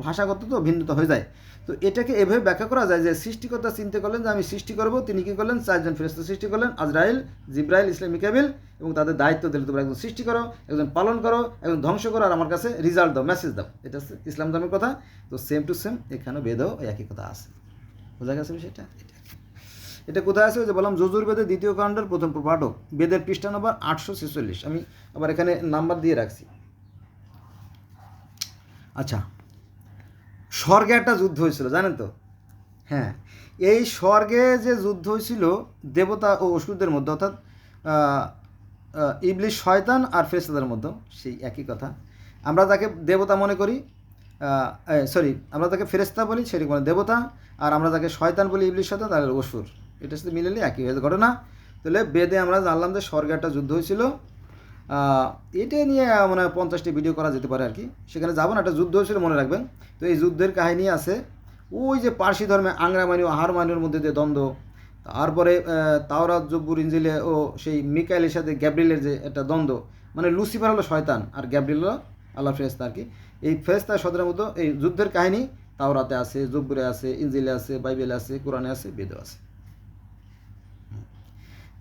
ভাষাগত তো ভিন্নতা হয়ে যায়। তো এটাকে এভাবে ব্যাখ্যা করা যায় যে সৃষ্টিকর্তা চিন্তা করলেন যে আমি সৃষ্টি করব, তিনি কী করলেন, 4জন ফেরেশতা সৃষ্টি করলেন, আজরাইল, জিব্রাইল, ইসলাম, মিকাবিল, এবং তাদের দায়িত্ব দিল তোমরা একজন সৃষ্টি করো, একজন পালন করো, একজন ধ্বংস করো, আর আমার কাছে রেজাল্ট দাও, মেসেজ দাও। এটা হচ্ছে ইসলাম ধর্মের কথা। তো সেম টু সেম এখানেও বেদেও একই কথা আছে। বোঝা গেছে বিষয়টা? এটা কোথায় আছে? ওই যে বললাম যজুর্বেদের 2য় কাণ্ডের প্রথম পাঠক, বেদের পৃষ্ঠা নম্বর 846। আমি আবার এখানে নাম্বার দিয়ে রাখছি। আচ্ছা, স্বর্গে একটা যুদ্ধ হয়েছিল, জানেন তো? হ্যাঁ, এই স্বর্গে যে যুদ্ধ হয়েছিল দেবতা ও অসুরদের মধ্যে, অর্থাৎ ইবলিশ, শয়তান আর ফেরেশতাদের মধ্যে, সেই একই কথা। আমরা তাকে দেবতা মনে করি, আমরা তাকে ফেরেশতা বলি, সেটি মানে দেবতা, আর আমরা তাকে শয়তান বলি, ইবলিশ, শয়তান, তাহলে অসুর। এটার সাথে মিলেলে একই হয়েছে ঘটনা। তাহলে বেদে আমরা জানলাম যে স্বর্গে একটা যুদ্ধ হয়েছিল। এটা নিয়ে মনে হয় 50টি ভিডিও করা যেতে পারে আর কি, সেখানে যাবো না। একটা যুদ্ধ হয়েছিল, মনে রাখবেন। তো এই যুদ্ধের কাহিনী আছে ওই যে পার্সি ধর্মে আংরামানি ও আহারমানির মধ্যে যে দ্বন্দ্ব, তারপরে তাওরাত, জব্বুর, ইঞ্জিলে ও সেই মিকাইলের সাথে গ্যাব্রিয়েলের যে একটা দ্বন্দ্ব, মানে লুসিফার হলো শয়তান আর গ্যাব্রিয়েল হলো আল্লাহ ফেরেশতা আর কি। এই ফেরেশতা শয়তানের মতো এই যুদ্ধের কাহিনী তাওরাতে আছে, জব্বুরে আছে, ইঞ্জিলে আছে, বাইবেলে আছে, কোরআনে আছে, বেদে আছে।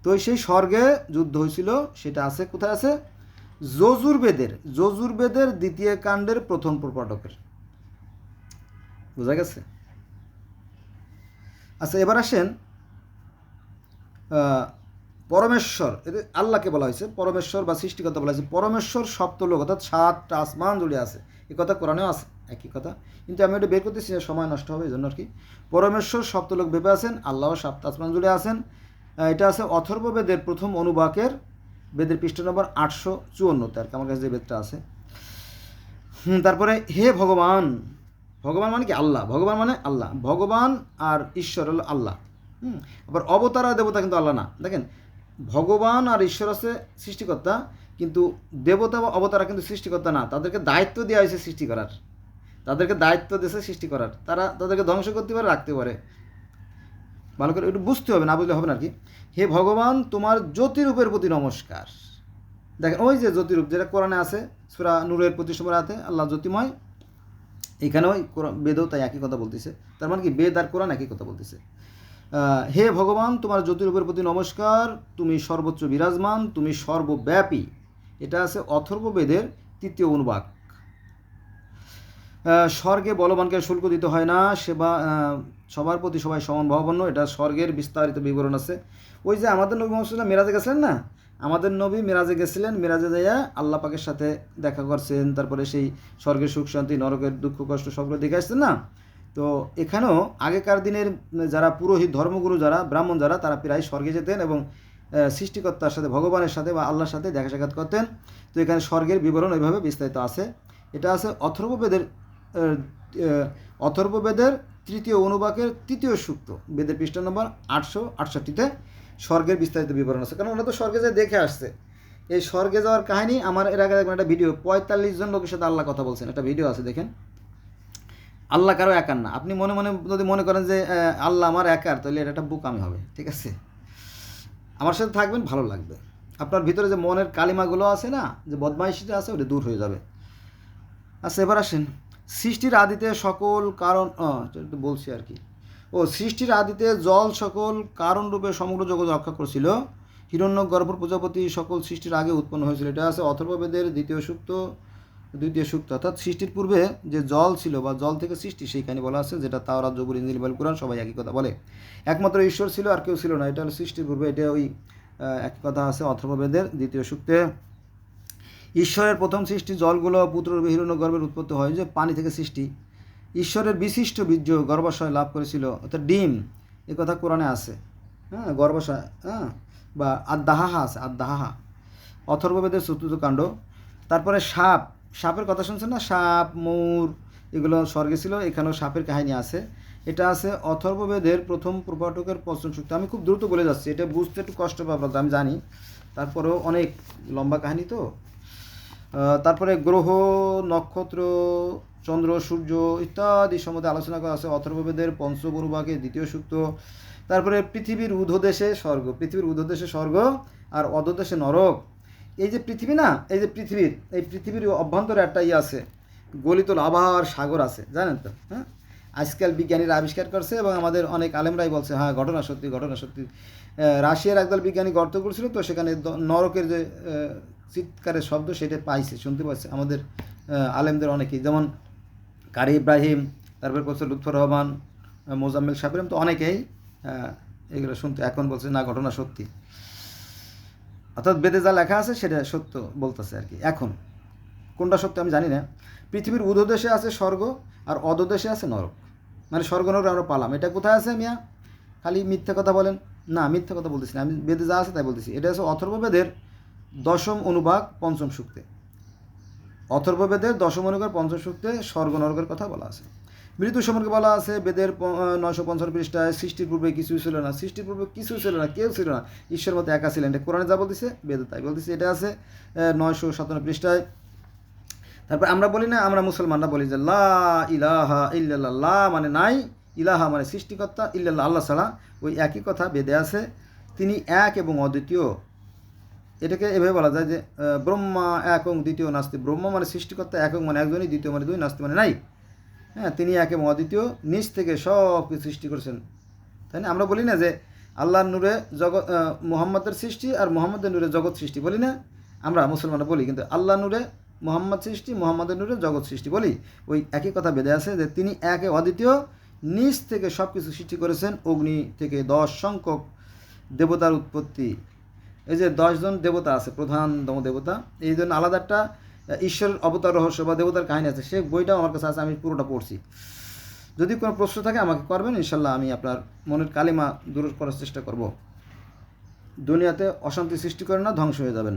তো সেই স্বর্গে যুদ্ধ হয়েছিল, সেটা আছে কোথায়? আছে যজুর্বেদের 2য় কাণ্ডের প্রথম প্রপাঠকের। বোঝা গেছে? আচ্ছা, এবার আসেন পরমেশ্বর, এদের আল্লাহকে বলা হয়েছে পরমেশ্বর বা সৃষ্টিকর্তা বলা হয়েছে। পরমেশ্বর সপ্তলোক, অর্থাৎ 7টা আসমান জুড়ে আছে, এই কথা কোরআনেও আছে, একই কথা। কিন্তু আমি এটা বের করতেছি, সময় নষ্ট হবে, এই জন্য আর কি। পরমেশ্বর সপ্তলোক ভেবে আছেন, আল্লাহ 7টা আসমান জুড়ে আছেন। এটা আছে অথর্ববেদের প্রথম অনুবাকের, বেদের পৃষ্ঠা নম্বর 854 আর কি, আমার কাছে যে বেদটা আছে। তারপরে হে ভগবান, ভগবান মানে কি? আল্লাহ। ভগবান মানে আল্লাহ, ভগবান আর ঈশ্বর হলো আল্লাহ। আবার অবতার আর দেবতা কিন্তু আল্লাহ না। দেখেন, ভগবান আর ঈশ্বর আছে সৃষ্টিকর্তা, কিন্তু দেবতা বা অবতারা কিন্তু সৃষ্টিকর্তা না। তাদেরকে দায়িত্ব দেওয়া হয়েছে সৃষ্টি করার, তাদেরকে দায়িত্ব দিয়েছে সৃষ্টি করার। তারা তাদেরকে ধ্বংস করতে পারে, রাখতে পারে। ভালো করে একটু বুঝতে হবে, না বুঝলে হবে না আর কি। হে ভগবান, তোমার জ্যোতিরূপের প্রতি নমস্কার। দেখেন, ওই যে জ্যোতিরূপ যেটা কোরআনে আছে, সূরা নূরের 25 নম্বর আয়াতে আল্লাহ জ্যোতিময়, এখানেও বেদও তাই একই কথা বলতেছে। তার মানে কি, বেদ আর কোরআন একই কথা বলতেছে। হে ভগবান, তোমার জ্যোতিরূপের প্রতি নমস্কার, তুমি সর্বোচ্চ বিরাজমান, তুমি সর্বব্যাপী। এটা আছে অথর্ববেদের 3য় অনুবাক। স্বর্গে বলবানকে শুল্ক দিতে হয় না, সেবা সবার প্রতি সবাই সমান ভাবাপন্ন, এটা স্বর্গের বিস্তারিত বিবরণ আছে। ওই যে আমাদের নবী মুহাম্মদ সাল্লাল্লাহু আলাইহি ওয়াসাল্লাম মেরাজে গেছিলেন না, আমাদের নবী মেরাজে গেছিলেন, মেরাজে যাইয়া আল্লাহ পাকের সাথে দেখা করছেন, তারপরে সেই স্বর্গের সুখ শান্তি, নরকের দুঃখ কষ্ট সবগুলো দেখে আসছেন না। তো এখানেও আগেকার দিনের যারা পুরোহিত, ধর্মগুরু যারা, ব্রাহ্মণ যারা, তারা প্রায় স্বর্গে যেতেন এবং সৃষ্টিকর্তার সাথে, ভগবানের সাথে বা আল্লাহর সাথে দেখা সাক্ষাৎ করতেন। তো এখানে স্বর্গের বিবরণ ওইভাবে বিস্তারিত আছে। এটা আছে অথর্ববেদের 3য় অনুবাকের 3য় সূক্ত, বেদের পৃষ্ঠা নম্বর 868-তে স্বর্গের বিস্তারিত বিবরণ আছে। কারণ ওরা তো স্বর্গে যায় দেখে আসছে। এই স্বর্গে যাওয়ার কাহিনী আমার এর আগে একটা ভিডিও, 45 জন লোকের সাথে আল্লাহ কথা বলছেন, একটা ভিডিও আছে, দেখেন। আল্লাহ কারো একার না। আপনি মনে মনে যদি মনে করেন যে আল্লাহ আমার একার, তাহলে এটা একটা বোকামি হবে, ঠিক আছে? আমার সাথে থাকবেন, ভালো লাগবে। আপনার ভিতরে যে মনের কালিমাগুলো আছে না, যে বদমাইশিটা আছে, ওটা দূর হয়ে যাবে। আচ্ছা, এবার আসেন সৃষ্টির আদিতে সকল কারণ, একটু বলছি আর কি। সৃষ্টির আদিতে জল সকল কারণরূপে সমগ্র জগৎ রক্ষা করছিল। হিরণ্যগর্ভ প্রজাপতি সকল সৃষ্টির আগে উৎপন্ন হয়েছিল। এটা আছে অথর্ববেদের 2য় সূক্ত, অর্থাৎ সৃষ্টির পূর্বে যে জল ছিল বা জল থেকে সৃষ্টি, সেইখানে বলা আছে, যেটা তাওরাত, জবুর, ইনজিল, বাইবেল, কোরআন সবাই একই কথা বলে। একমাত্র ঈশ্বর ছিল, আর কেউ ছিল না। এটা হলো সৃষ্টির পূর্বে, এটা ওই এক কথা আছে অথর্ববেদের 2য় সূক্তে। ঈশ্বরের প্রথম সৃষ্টি জলগুলো পুত্ররূপে হিরণ্যগর্ভের উৎপত্তি হয়, যে পানি থেকে সৃষ্টি। ঈশ্বরের বিশিষ্ট বীর্য গর্ভাশয় লাভ করেছিল, অর্থাৎ ডিম, এ কথা কোরআনে আছে। গর্ভাশয়, বা আদাহাহা আছে, আদাহাহা, অথর্ববেদের 4th কাণ্ড। তারপরে সাপের কথা শুনছেন না, সাপ, ময়ূর, এগুলো স্বর্গে ছিল, এখানেও সাপের কাহিনী আছে। এটা আছে অথর্ববেদের প্রথম প্রপাঠকের 5ম সূক্ত। আমি খুব দ্রুত বলে যাচ্ছি, এটা বুঝতে একটু কষ্ট পাবো, আমি জানি, তারপরেও অনেক লম্বা কাহিনী তো। তারপরে গ্রহ, নক্ষত্র, চন্দ্র, সূর্য ইত্যাদি সম্বন্ধে আলোচনা করা আছে অথর্ববেদের 5ম অনুবাকে 2য় সূক্ত। তারপরে পৃথিবীর ঊর্ধ্বদেশে স্বর্গ, আর অধোদেশে নরক, এই যে পৃথিবী না, এই পৃথিবীর অভ্যন্তরে একটা আছে, গলিত লাভার সাগর আছে, জানেন তো? হ্যাঁ, আজকাল বিজ্ঞানীরা আবিষ্কার করছে এবং আমাদের অনেক আলেমরাই বলছে হ্যাঁ ঘটনা সত্যি, ঘটনা সত্যি। রাশিয়ার একদল বিজ্ঞানী গর্ত করছিল, তো সেখানে নরকের যে চিৎকারের শব্দ সেটা পাইছে, শুনতে পাচ্ছে আমাদের আলেমদের অনেকেই, যেমন কারি ইব্রাহিম, তারপর প্রফেসর লুৎফর রহমান, মোজাম্মেল সাহেব, তো অনেকেই এগুলো শুনতে এখন বলছে না ঘটনা সত্যি। অর্থাৎ বেদে যা লেখা আছে সেটা সত্য বলতেছে আর কি। এখন কোনটা সত্য আমি জানি না। পৃথিবীর ঊর্ধ্বদেশে আছে স্বর্গ আর অধোদেশে আছে নরক, মানে স্বর্গ নরক আমরা পালাম। এটা কোথায় আছে মিয়া? খালি মিথ্যা কথা বলেন। না, মিথ্যা কথা বলতেছি না, আমি বেদে যা আছে তাই বলতেছি। এটা হচ্ছে অথর্ববেদের 10ম অনুভাগ 5ম সূক্তে। অথর্ববেদের 10ম অনুভাগ 5ম সূক্তে স্বর্গ নরকের কথা বলা আছে। মৃত্যু সম্পর্কে বলা আছে বেদের 955 পৃষ্ঠায়, সৃষ্টির পূর্বে কিছুই ছিল না, সৃষ্টির পূর্বে কিছু ছিল না, কেউ ছিল না, ঈশ্বর মতো একা ছিলেন। এটা কোরআনে যা বলতেছে বেদে তাই বলতেছে। এটা আছে 957 পৃষ্ঠায়। তারপর আমরা বলি না, আমরা মুসলমানরা বলি যে লা ইলাহা ইল্লাল্লাহ, লা মানে নাই, ইলাহা মানে সৃষ্টিকর্তা, ইল্লাল্লাহ আল্লাহ ছাড়া, ওই একই কথা বেদে আছে। তিনি এক এবং অদ্বিতীয়। এটাকে এভাবে বলা যায় যে ব্রহ্মা একং দ্বিতীয় নাস্তি। ব্রহ্ম মানে সৃষ্টিকর্তা, একক মানে একজনই, দ্বিতীয় মানে দুই, নাস্তি মানে নাই। হ্যাঁ, তিনি এক এবং অদ্বিতীয়, নিজ থেকে সব কিছু সৃষ্টি করেছেন, তাই না? আমরা বলি না যে আল্লাহর নূরে জগৎ, মুহাম্মদের সৃষ্টি আর মুহাম্মদের নূরে জগৎ সৃষ্টি, বলি না? আমরা মুসলমানরা বলি, কিন্তু আল্লাহ নূরে মুহাম্মদ সৃষ্টি, মুহাম্মদের নূরে জগৎ সৃষ্টি বলি। ওই একই কথা বেদে আছে যে তিনি একে অদ্বিতীয়, নিজ থেকে সব কিছু সৃষ্টি করেছেন। অগ্নি থেকে 10 সংখ্যক দেবতার উৎপত্তি। এই যে 10 জন দেবতা আছে, প্রধানতম দেবতা, এই জন্য আলাদা একটা ঈশ্বরের অবতার রহস্য বা দেবতার কাহিনী আছে, সে বইটাও আমার কাছে আছে, আমি পুরোটা পড়ছি। যদি কোনো প্রশ্ন থাকে আমাকে করবেন, ইনশাল্লাহ আমি আপনার মনের কালিমা দূর করার চেষ্টা করব। দুনিয়াতে অশান্তি সৃষ্টি করে না, ধ্বংস হয়ে যাবেন।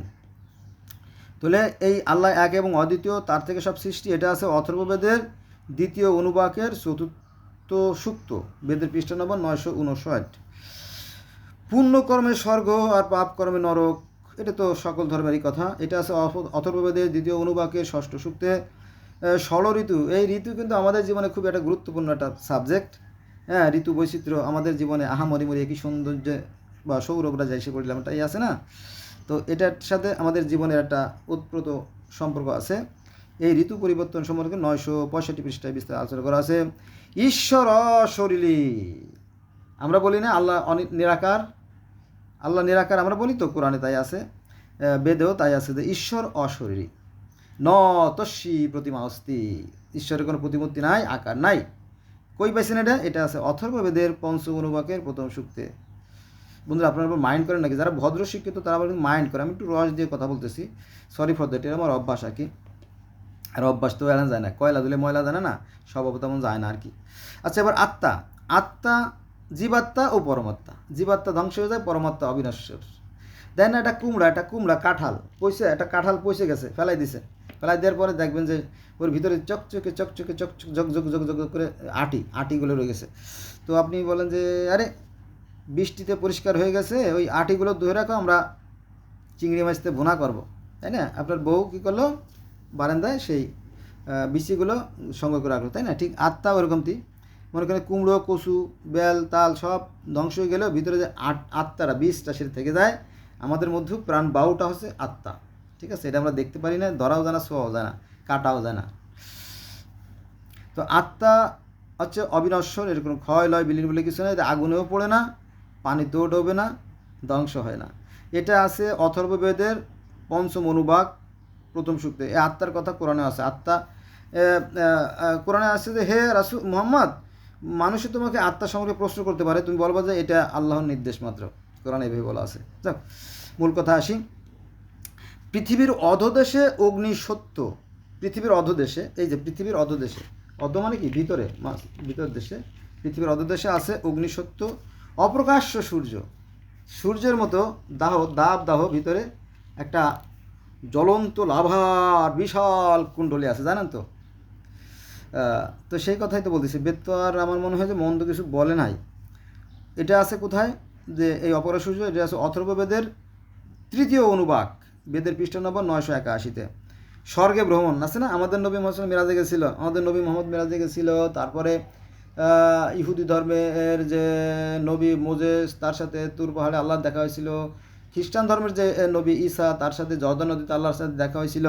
তাহলে এই আল্লাহ এক এবং অদ্বিতীয়, তার থেকে সব সৃষ্টি। এটা আছে অথর্ববেদের 2য় অনুবাকের 4th সূক্ত, বেদের পৃষ্ঠা নম্বর 959। পুণ্যকর্মে স্বর্গ আর পাপ কর্মে নরক, এটা তো সকল ধর্মেরই কথা। এটা আছে অথর্ববেদের 2য় অনুবাকের 6ষ্ঠ সূক্তে। ষড় ঋতু, এই ঋতু কিন্তু আমাদের জীবনে খুব একটা গুরুত্বপূর্ণ একটা সাবজেক্ট। হ্যাঁ, ঋতু বৈচিত্র্য আমাদের জীবনে আহামরি একই সৌন্দর্য বা সৌরভরা যাই সে পড়লাম, এটাই আছে না? তো এটার সাথে আমাদের জীবনের একটা ওতপ্রোত সম্পর্ক আছে। এই ঋতু পরিবর্তন সম্পর্কে 965 পৃষ্ঠায় বিস্তার আলোচনা করা আছে। ঈশ্বর অশরীরী, আমরা বলি না আল্লাহ নিরাকার, আল্লাহ নিরাকার আমরা বলি, তো কোরআনে তাই আছে, বেদেও তাই আছে যে ঈশ্বর অশরীরী। ন তস্যি প্রতিমা অস্তি, ঈশ্বরের কোনো প্রতিমূর্তি নাই, আকার নাই। কই পাইছেন এটা? এটা আছে অথর্ববেদের 5ম অনুবাকের 1ম সূক্তে। বন্ধুরা, আপনারা মাইন্ড করেন নাকি? যারা ভদ্র শিক্ষিত তারা আবার মাইন্ড করে, আমি একটু রস দিয়ে কথা বলতেছি, সরি ফর দ্যাট, এটা আমার অভ্যাস আর কি। আর অভ্যাস তো এড়ানো যায় না, কয়লা দিলে ময়লা জানে না, স্বভাব তেমন যায় না আর কি। আচ্ছা, এবার আত্মা। আত্মা, জীবাত্মা ও পরমাত্মা। জীবাত্মা ধ্বংস হয়ে যায়, পরমাত্মা অবিনশ্বর। দেন না, একটা কুমড়া কাঁঠাল পয়সে, একটা কাঁঠাল পয়সে গেছে, ফেলাই দিছে, ফেলাই দেওয়ার পরে দেখবেন যে ওর ভিতরে চকচকে ঝক করে আটিগুলো রয়ে গেছে। তো আপনি বলেন যে আরে বৃষ্টিতে পরিষ্কার হয়ে গেছে, ওই আটিগুলো ধরে রাখো, আমরা চিংড়ি মাছতে ভুনা করব, তাই না? আপনার বউ কী করলো, বারান্দায় সেই বিচিগুলো সঙ্গে করে রাখলো, তাই না? ঠিক আত্মা ওরকমটি, মনে করেন কুমড়ো, কচু, বেল, তাল সব ধ্বংস হয়ে গেলেও ভিতরে যে আত্মাটা, বীজটা সেটা থেকে যায়। আমাদের মধ্যে প্রাণ বায়ুটা হচ্ছে আত্মা, ঠিক আছে? এটা আমরা দেখতে পারি না, ধরাও যায় না, ছোঁয়াও যায় না, কাটাও যায় না। তো আত্মা হচ্ছে অবিনশ্বর, এর কোনো ক্ষয় লয় বিলীন বলে কিছু না। এটা আগুনেও পড়ে না, পানিতেও ডোবে না, ধ্বংস হয় না। এটা আছে অথর্ববেদের 5ম অনুবাক 1ম সূক্তে। এই আত্মার কথা কোরআনে আছে। আত্মা কোরআনে আছে যে হে রাসূল মুহাম্মদ, মানুষে তোমাকে আত্মা সম্পর্কে প্রশ্ন করতে পারে, তুমি বলবা যে এটা আল্লাহর নির্দেশ মাত্র। কোরআনে এভাবে বলা আছে। যাক, মূল কথা আসি। পৃথিবীর অধোদেশে অগ্নি সত্য। পৃথিবীর অধোদেশে, এই যে পৃথিবীর অধোদেশে, অধ মানে কি ভিতরে, ভিতর দেশে, পৃথিবীর অধোদেশে আছে অগ্নি সত্য। অপ্রকাশ্য সূর্য, সূর্যের মতো দাহ ভিতরে একটা জ্বলন্ত লাভার বিশাল কুণ্ডলী আছে, জানেন তো? তো সেই কথাই তো বলতেছি, বেদ তো আর আমার মনে হয় যে মন্দ কিছু বলে নাই। এটা আছে কোথায়, যে এই অপরা সূর্য, এটা আছে অথর্ববেদের 3য় অনুবাক, বেদের পৃষ্ঠা নম্বর 981-তে। স্বর্গে ভ্রমণ আছে না, আমাদের নবী মোহাম্মদ মিরাজে গেছিল, আমাদের নবী মোহাম্মদ মিরাজে গেছিল। তারপরে ইহুদি ধর্মের যে নবী মোজেস, তার সাথে তুর পাহাড়ে আল্লাহ দেখা হয়েছিল। খ্রিস্টান ধর্মের যে নবী ঈসা, তার সাথে জর্দান নদীতে আল্লাহর সাথে দেখা হয়েছিল।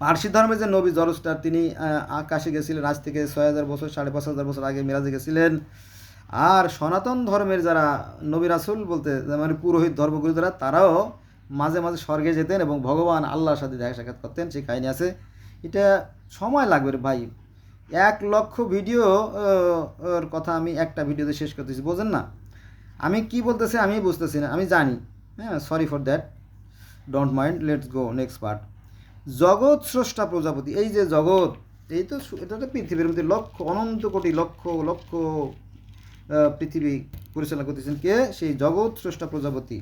পার্সি ধর্মের যে নবী জরস্টার, তিনি আকাশে গেছিলেন আজ থেকে 6000 বছর, 5500 বছর আগে মিরাজে গেছিলেন। আর সনাতন ধর্মের যারা নবী রাসূল বলতে মানে পুরোহিত ধর্মগুরু যারা, তারাও মাঝে মাঝে স্বর্গে যেতেন এবং ভগবান আল্লাহর সাথে দেখা সাক্ষাৎ করতেন, সেই কাহিনী আছে। এটা সময় লাগবে রে ভাই, 1 লক্ষ ভিডিও ওর কথা আমি একটা ভিডিওতে শেষ করতেছি, বোঝেন না? আমি কি বলতেছি আমি বুঝতেছি না, আমি জানি। হ্যাঁ, sorry for that, don't mind, let's go next part. জগৎ স্রষ্টা প্রজাপতি, এই যে জগৎ, এই তো এটা তো পৃথিবীর মধ্যে লক্ষ অনন্ত কোটি লক্ষ লক্ষ পৃথিবী পরিচালনা করতেছেন কে? সেই জগৎ স্রষ্টা প্রজাপতি।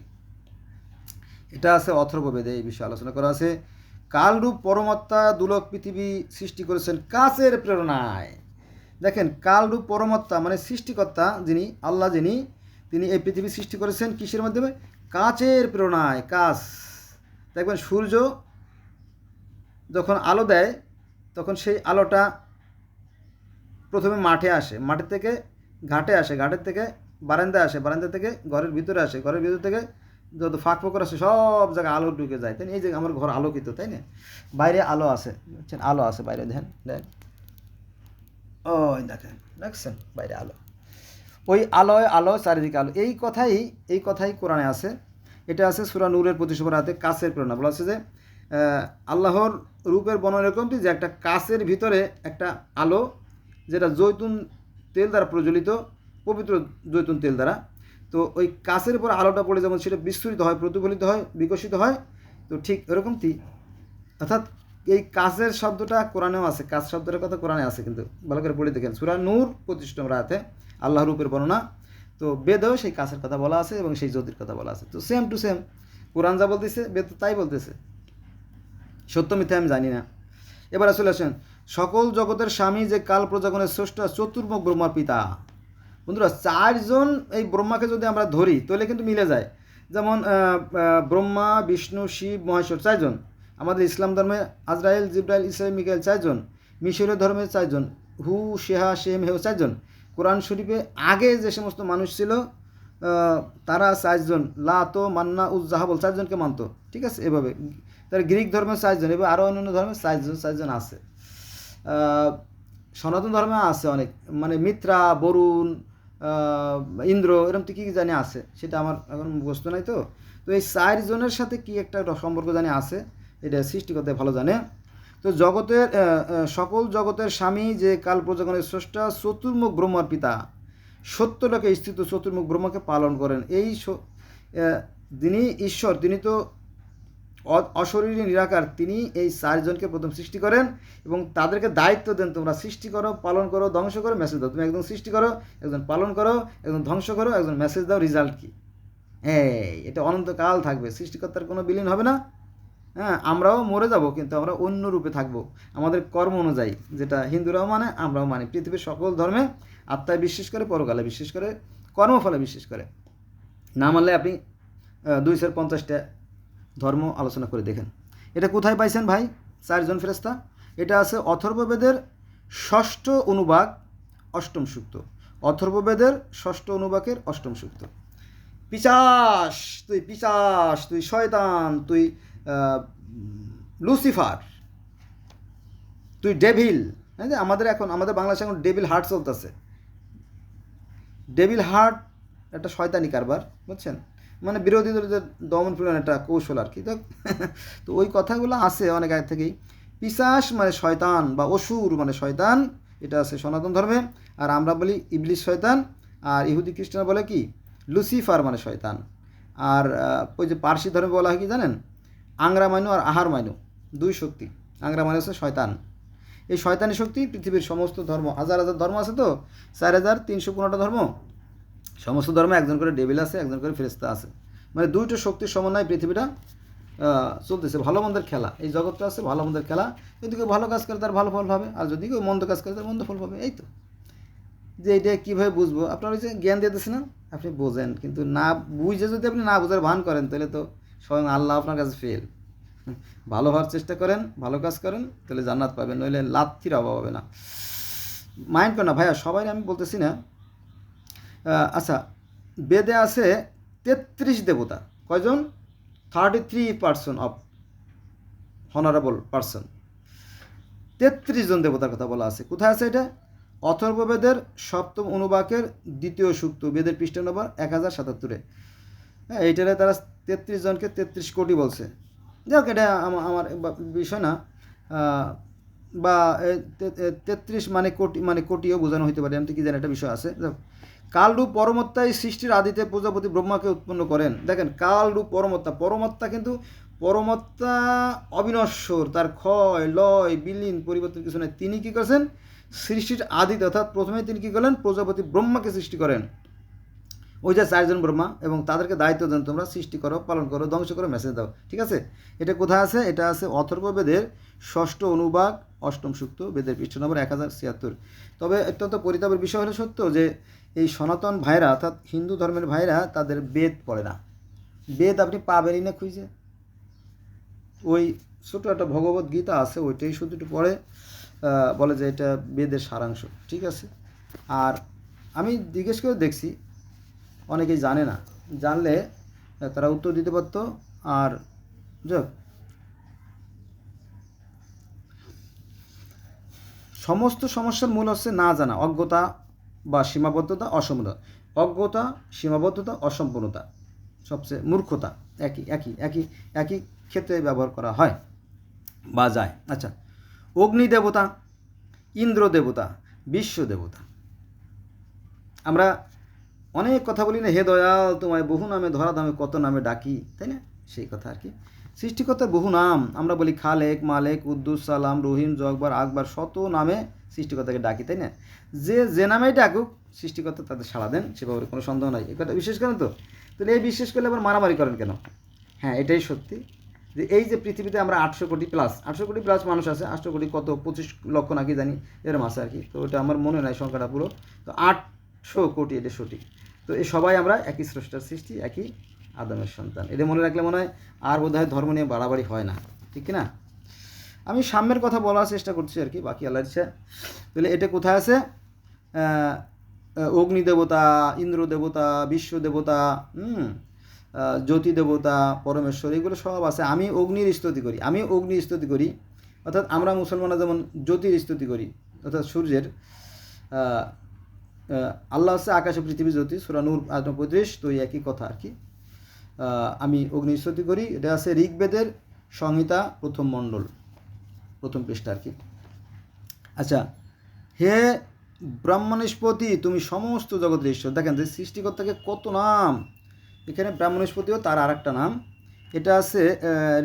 এটা আছে অথর্ববেদে, এই বিষয়ে আলোচনা করা আছে। কালরূপ পরমাত্মা দুলক পৃথিবী সৃষ্টি করেছেন কাচের প্রেরণায়। দেখেন, কালরূপ পরমাত্মা মানে সৃষ্টিকর্তা যিনি, আল্লাহ যিনি, তিনি এই পৃথিবী সৃষ্টি করেছেন কিসের মাধ্যমে? কাচের প্রেরণায়। কাচ, দেখবেন সূর্য যখন আলো দেয় তখন সেই আলোটা প্রথমে মাঠে আসে, মাঠের থেকে ঘাটে আসে, ঘাটের থেকে বারান্দায় আসে, বারান্দা থেকে ঘরের ভিতরে আসে, ঘরের ভিতর থেকে যত ফাঁক ফোকর আসে সব জায়গায় আলো ঢুকে যায়, তাই না? এই যে আমার ঘর আলোকিত, তাই না? বাইরে আলো আছে, বুঝছেন? আলো আছে বাইরে, দেখেন দেখেন, ওই দেখেন, দেখছেন বাইরে আলো, ওই আলোয় আলো, চারিদিকে আলো। এই কথাই কোরআনে আছে। এটা আছে সূরা নূরের 25 নম্বর আয়াতে। কাচের প্রেরণা বলা আছে যে আল্লাহর রূপের বর্ণনা এরকমটি যে একটা কাচের ভিতরে একটা আলো, যেটা জৈতুন তেল দ্বারা প্রজ্বলিত, পবিত্র জৈতুন তেল দ্বারা। তো ওই কাচের উপর আলোটা পড়ে যেমন সেটা বিস্তৃত হয়, প্রতিফলিত হয়, বিকশিত হয়, তো ঠিক এরকমটি অর্থাৎ এই কাচের শব্দটা কোরআনেও আছে, কাচ শব্দটার কথা কোরআনে আছে, কিন্তু ভালো করে পড়ে দেখেন সূরা নূর 25 নম্বর আয়াতে আল্লাহ রূপের বর্ণনা। তো বেদেও সেই কাচের কথা বলা আছে এবং সেই জ্যোতির কথা বলা আছে। তো সেম টু সেম কোরআন যা বলতেছে বেদ তাই বলতেছে, সত্য মিথ্যা আমি জানি না। এবার আসলে আসেন, সকল জগতের স্বামী যে কাল প্রজাগণের স্রষ্টা চতুর্মুখ ব্রহ্মার পিতা। বন্ধুরা, 4 জন এই ব্রহ্মাকে যদি আমরা ধরি তাহলে কিন্তু মিলে যায়। যেমন ব্রহ্মা, বিষ্ণু, শিব, মহেশ্বর 4 জন। আমাদের ইসলাম ধর্মে আজরাইল, জিব্রাইল, ইসরাইল, মিকাইল 4 জন। মিশরীয় ধর্মে 4 জন, হু, শেহা, শেম, হেও 4 জন। কোরআন শরীফে আগে যে সমস্ত মানুষ ছিল তারা 4 জন, লাত, মান্না, উজ্জাহা বল 4 জনকে মানত, ঠিক আছে? এভাবে তার গ্রিক ধর্মে 4 জন, এবার আরও অন্যান্য ধর্মে 4 জন আছে। সনাতন ধর্মে আছে অনেক, মানে মিত্রা, বরুণ, ইন্দ্র, এরকম তো কী জানি আছে, সেটা আমার এখন মুখস্থ নাই। তো এই 4 জনের সাথে কি একটা সম্পর্ক জানি আছে, এটা সৃষ্টিকর্তা ভালো জানে। তো জগতের সকল জগতের স্বামী যে কাল প্রজাগণের স্রষ্টা চতুর্মুখ ব্রহ্মার পিতা, সত্যলোকে স্থিত চতুর্মুখ ব্রহ্মাকে পালন করেন। এই যিনি ঈশ্বর, তিনি তো অশরীরী নিরাকার, তিনি এই 4 জনকে প্রথম সৃষ্টি করেন এবং তাদেরকে দায়িত্ব দেন, তোমরা সৃষ্টি করো, পালন করো, ধ্বংস করো, মেসেজ দাও। তুমি একজন সৃষ্টি করো, একজন পালন করো, একজন ধ্বংস করো, একজন মেসেজ দাও, রেজাল্ট কী? এটা অনন্তকাল থাকবে, সৃষ্টিকর্তার কোনো বিলীন হবে না। হ্যাঁ, আমরাও মরে যাব, কিন্তু আমরা অন্য রূপে থাকবো আমাদের কর্ম অনুযায়ী, যেটা হিন্দুরাও মানে, আমরাও মানি। পৃথিবীর সকল ধর্মে আত্মায় বিশ্বাস করে, পরকালে বিশ্বাস করে, কর্মফলে বিশ্বাস করে। না মানলে আপনি 250টা ধর্ম আলোচনা করে দেখেন। এটা কোথায় পাইছেন ভাই? 4 জন ফেরেশতা। এটা আছে অথর্ববেদের 6ষ্ঠ অনুবাক 8ম সূক্ত। অথর্ববেদের 6ষ্ঠ অনুবাকের 8ম সূক্ত। পিশাচ, তুই শয়তান, তুই লুসিফার, তুই ডেভিল। হ্যাঁ, আমাদের বাংলাদেশে এখন ডেভিল হার্ট চলতেছে। ডেভিল হার্ট একটা শয়তানি কারবার, বুঝছেন? মানে বিরোধী দলদের দমন পীড়ন একটা কৌশল আর কি। তো ওই কথাগুলো আছে অনেক আগে থেকেই। পিশাচ মানে শয়তান বা অসুর মানে শয়তান, এটা আছে সনাতন ধর্মে। আর আমরা বলি ইবলিস শয়তান, আর ইহুদি খ্রিস্টান বলে কি লুসিফার মানে শয়তান। আর ওই যে পার্সি ধর্মে বলা হয় কি জানেন? আংরা মাইনু আর আহার মাইনু, 2 শক্তি। আংরা মানে হচ্ছে শয়তান। এই শয়তানি শক্তি পৃথিবীর সমস্ত ধর্ম, হাজার হাজার ধর্ম আছে, তো 4315টা ধর্ম, সমস্ত ধর্মে একজন করে ডেভিল আছে, একজন করে ফেরেশতা আছে। মানে 2টো শক্তির সমন্বয়ে পৃথিবীটা চলতেছে। ভালো মন্দের খেলা, এই জগৎটা আছে ভালো মন্দের খেলা। যদি কেউ ভালো কাজ করে তার ভালো ফল পাবে, আর যদি কেউ মন্দ কাজ করে তার মন্দ ফল পাবে। এই তো, যে এটা কীভাবে বুঝবো? আপনার ওই যে জ্ঞান দিতেছে না, আপনি বোঝেন, কিন্তু না বুঝে যদি আপনি না বোঝার ভান করেন তাহলে তো স্বয়ং আল্লাহ আপনার কাছে ফেল। ভালো হওয়ার চেষ্টা করেন, ভালো কাজ করেন, তাহলে জান্নাত পাবেন, নইলে লাথির অভাব হবে না। মাইন্ড করেন না ভাইয়া, সবাই আমি বলতেছি না। আচ্ছা, বেদে আছে 33 দেবতা। কয়জন? 33% অফ হনারেবল পারসন। 33 জন দেবতার কথা বলা আছে। কোথায় আছে এটা? অথর্ববেদের 7ম অনুবাকের 2য় সূক্ত, বেদের পৃষ্ঠা নম্বর 1077-এ। হ্যাঁ, এইটারে তারা 33 জনকে 33 কোটি বলছে। যাক, এটা আমার বিষয় না, বা 33 মানে কোটি, মানে কোটিও বোঝানো হতে পারে, আমি তো কি জানি, একটা বিষয় আছে। কালরূপ পরমত্তাই সৃষ্টির আদিতে প্রজাপতি ব্রহ্মাকে উৎপন্ন করেন। দেখেন, কালরূপ পরমত্তা, পরমত্তা কিন্তু পরমত্তা অবিনশ্বর, তার ক্ষয় লয় বিলীন পরিবর্তন কিছু নেই। তিনি কি করেছেন? সৃষ্টির আদিতে, অর্থাৎ প্রথমে তিনি কি করলেন? প্রজাপতি ব্রহ্মাকে সৃষ্টি করেন। ওই যে 4 জন ব্রহ্মা, এবং তাদেরকে দায়িত্ব দেন, তোমরা সৃষ্টি করো, পালন করো, ধ্বংস করো, মেসেজ দাও। ঠিক আছে? এটা কোথায় আছে? এটা আছে অথর্ববেদের 6ষ্ঠ অনুবাক 8ম সূক্ত, বেদের পৃষ্ঠা নম্বর 1076। তবে অত্যন্ত পরিতাপের বিষয় হলো সত্য যে এই সনাতন ভাইরা, অর্থাৎ হিন্দু ধর্মের ভাইরা, তাদের বেদ পড়ে না। বেদ আপনি পাবেনই না খুঁজে। ওই ছোটো একটা ভগবত গীতা আছে, ওইটাই শুধু একটু পড়ে, বলে যে এটা বেদের সারাংশ। ঠিক আছে? আর আমি জিজ্ঞেস করে দেখছি, অনেকেই জানে না, জানলে তারা উত্তর দিতে পারত। আর যাক, সমস্ত সমস্যার মূল হচ্ছে না জানা, অজ্ঞতা বা সীমাবদ্ধতা, অসম্পূর্ণতা। অজ্ঞতা, সীমাবদ্ধতা, অসম্পূর্ণতা, সবচেয়ে মূর্খতা, একই একই একই একই ক্ষেত্রে ব্যবহার করা হয় বা যায়। আচ্ছা, অগ্নি দেবতা, ইন্দ্র দেবতা, বিশ্ব দেবতা। আমরা অনেক কথা বলি না, হে দয়াল তোমায় বহু নামে ধরা দামে কত নামে ডাকি, তাই না? সেই কথা আর কি। সৃষ্টিকর্তার বহু নাম, আমরা বলি খালেক, মালেক, উদ্দুস, সালাম, রহিম, জগবার, আকবার, শত নামে সৃষ্টিকর্তাকে ডাকি, তাই না? যে নামেই ডাকুক সৃষ্টিকর্তা তাদের সাড়া দেন, সেভাবে কোনো সন্দেহ নাই। এই কথা বিশ্বাস করেন তো? তাহলে এই বিশ্বাস করলে আবার মারামারি করেন কেন? হ্যাঁ, এটাই সত্যি যে এই যে পৃথিবীতে আমরা 800 কোটি প্লাস মানুষ আছে, 800 কোটি কত 25 লক্ষ নাকি জানি, এরম আছে আর কি। তো ওটা আমার মনে নাই সংখ্যাটা পুরো, তো 800 কোটি, এটা সঠিক। তো এই সবাই আমরা একই স্রষ্টার সৃষ্টি, একই আদমের সন্তান। এটা মনে রাখলে মনে হয় আর বোধহয় ধর্ম নিয়ে বাড়াবাড়ি হয় না, ঠিক না? আমি সাম্যের কথা বলার চেষ্টা করছি আর কি, বাকি আল্লাহর ইচ্ছা। তাহলে এটা কোথায় আছে? অগ্নি দেবতা, ইন্দ্র দেবতা, বিশ্ব দেবতা, জ্যোতি দেবতা, পরমেশ্বর, এগুলো সব আছে। আমি অগ্নির স্তুতি করি, অর্থাৎ আমরা মুসলমানরা যেমন জ্যোতির স্তুতি করি, অর্থাৎ সূর্যের। আল্লাহ হচ্ছে আকাশে পৃথিবী জ্যোতি, সূরা নূর 35, তো একই কথা আর কি। আমি অগ্নি স্তুতি করি, এটা আছে ঋগ্বেদের সংহিতা 1ম মণ্ডল 1ম পৃষ্ঠা আর কি। আচ্ছা, হে ব্রাহ্মণেশপতি, তুমি সমস্ত জগতের ঈশ্বর। দেখেন যে সৃষ্টিকর্তাকে কত নাম, এখানে ব্রাহ্মণেশপতিও তার আর একটা নাম। এটা আছে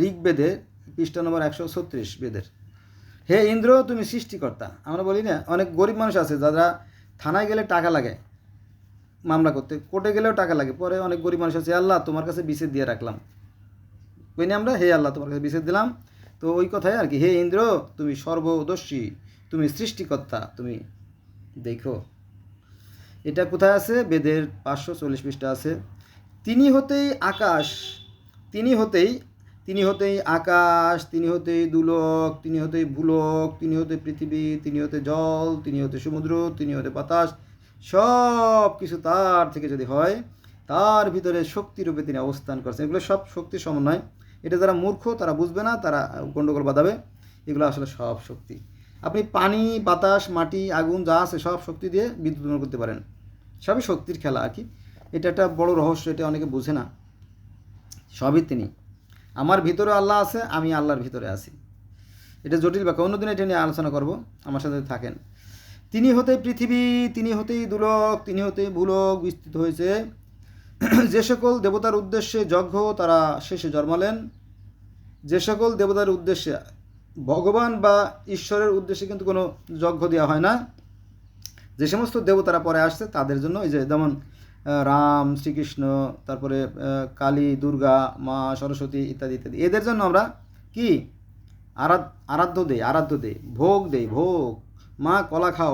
ঋগ্বেদের পৃষ্ঠা নম্বর 136 বেদের। হে ইন্দ্র, তুমি সৃষ্টিকর্তা। আমরা বলি না, অনেক গরিব মানুষ আছে যারা থানায় গেলে টাকা লাগে মামলা করতে, কোর্টে গেলেও টাকা লাগে, পরে অনেক গরিব মানুষ আছে, আল্লাহ তোমার কাছে বিছেদ দিয়ে রাখলাম, বলি না আমরা, হে আল্লাহ তোমার কাছে বিছেদ দিলাম। তো ওই কথাই আর কি, হে ইন্দ্র, তুমি সর্বদর্শী, তুমি সৃষ্টিকর্তা, তুমি দেখো। এটা কোথায় আছে? বেদের 540 পৃষ্ঠা আছে। তিনি হতেই আকাশ, তিনি হতেই আকাশ, তিনি হতেই দুলোক, তিনি হতেই ভূলোক, তিনি হতে পৃথিবী, তিনি হতে জল, তিনি হতে সমুদ্র, তিনি হতে বাতাস, সব কিছু তার থেকে যদি হয়, তার ভিতরে শক্তিরূপে তিনি অবস্থান করছেন। এগুলো সব শক্তির সমন্বয়। এটা যারা মূর্খ তারা বুঝবে না, তারা গণ্ডগোল বাঁধাবে। এগুলো আসলে সব শক্তি। আপনি পানি, বাতাস, মাটি, আগুন যা আছে সব শক্তি দিয়ে বিদ্যুৎ উৎপন্ন করতে পারেন, সবই শক্তির খেলা আর কি। এটা একটা বড় রহস্য, এটা অনেকে বোঝে না। সবই তিনি। আমার ভিতরে আল্লাহ আছে, আমি আল্লাহর ভিতরে আছি। এটা জটিল ব্যাখ্যা, অন্যদিন এটা নিয়ে আলোচনা করব, আমার সাথে থাকেন। তিনি হতেই পৃথিবী, তিনি হতেই দুলোক, তিনি হতেই ভূলোক বিস্তৃত হয়েছে। যে সকল দেবতার উদ্দেশ্যে যজ্ঞ তারা শেষে জন্মালেন, যে সকল দেবতার উদ্দেশ্যে, ভগবান বা ঈশ্বরের উদ্দেশ্যে কিন্তু কোনো যজ্ঞ দেওয়া হয় না। যে সমস্ত দেবতারা পরে আসছে তাদের জন্য, এই যে যেমন রাম, শ্রীকৃষ্ণ, তারপরে কালী, দুর্গা, মা সরস্বতী ইত্যাদি ইত্যাদি, এদের জন্য আমরা কি আরাধ্য দেই, ভোগ দেই, ভোগ। মা কলা খাও,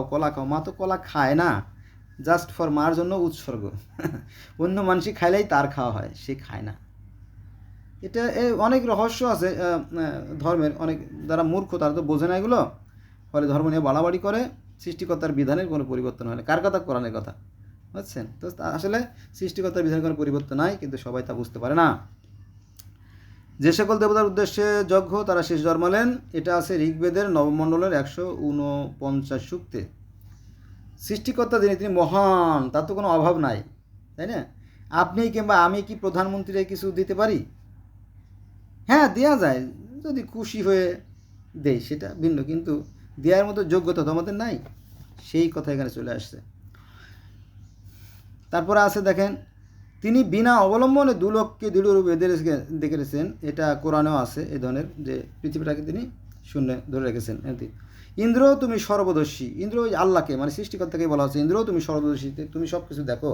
মা তো কলা খায় না, জাস্ট ফর মার জন্য উৎসর্গ। অন্য মানুষই খাইলেই তার খাওয়া হয়, সে খায় না। এটা অনেক রহস্য আছে ধর্মের। অনেক যারা মূর্খ তারা তো বোঝে না এগুলো, ফলে ধর্ম নিয়ে বাড়াবাড়ি করে। সৃষ্টিকর্তার বিধানের কোনো পরিবর্তন হয় না। কার কথা? কোরআনের কথা, বুঝছেন তো? আসলে সৃষ্টিকর্তার বিধানের কোনো পরিবর্তন নাই, কিন্তু সবাই তা বুঝতে পারে না। যে সকল দেবতার উদ্দেশ্যে যজ্ঞ তারা শেষ জন্মালেন, এটা আছে ঋগ্বেদের নবমণ্ডলের 149 সূক্তে। সৃষ্টিকর্তা যিনি, তিনি মহান, তার তো কোনো অভাব নাই, তাই না? আপনি কিংবা আমি কি প্রধানমন্ত্রীকে কিছু দিতে পারি? হ্যাঁ, দেওয়া যায়, যদি খুশি হয়ে দেয় সেটা ভিন্ন, কিন্তু দেওয়ার মতো যোগ্যতা তো আমাদের নাই, সেই কথা এখানে চলে আসছে। তারপরে আছে দেখেন, তিনি বিনা অবলম্বনে দুলোককে দৃঢ়রূপে দেখে রেখেছেন, এটা কোরআনেও আছে এই ধরনের, যে পৃথিবীটাকে তিনি শূন্য ধরে রেখেছেন। ইন্দ্র তুমি সর্বদর্শী, ইন্দ্র ওই আল্লাহকে মানে সৃষ্টিকর্তাকে বলা হচ্ছে, ইন্দ্র তুমি সর্বদর্শী, তুমি সব কিছু দেখো,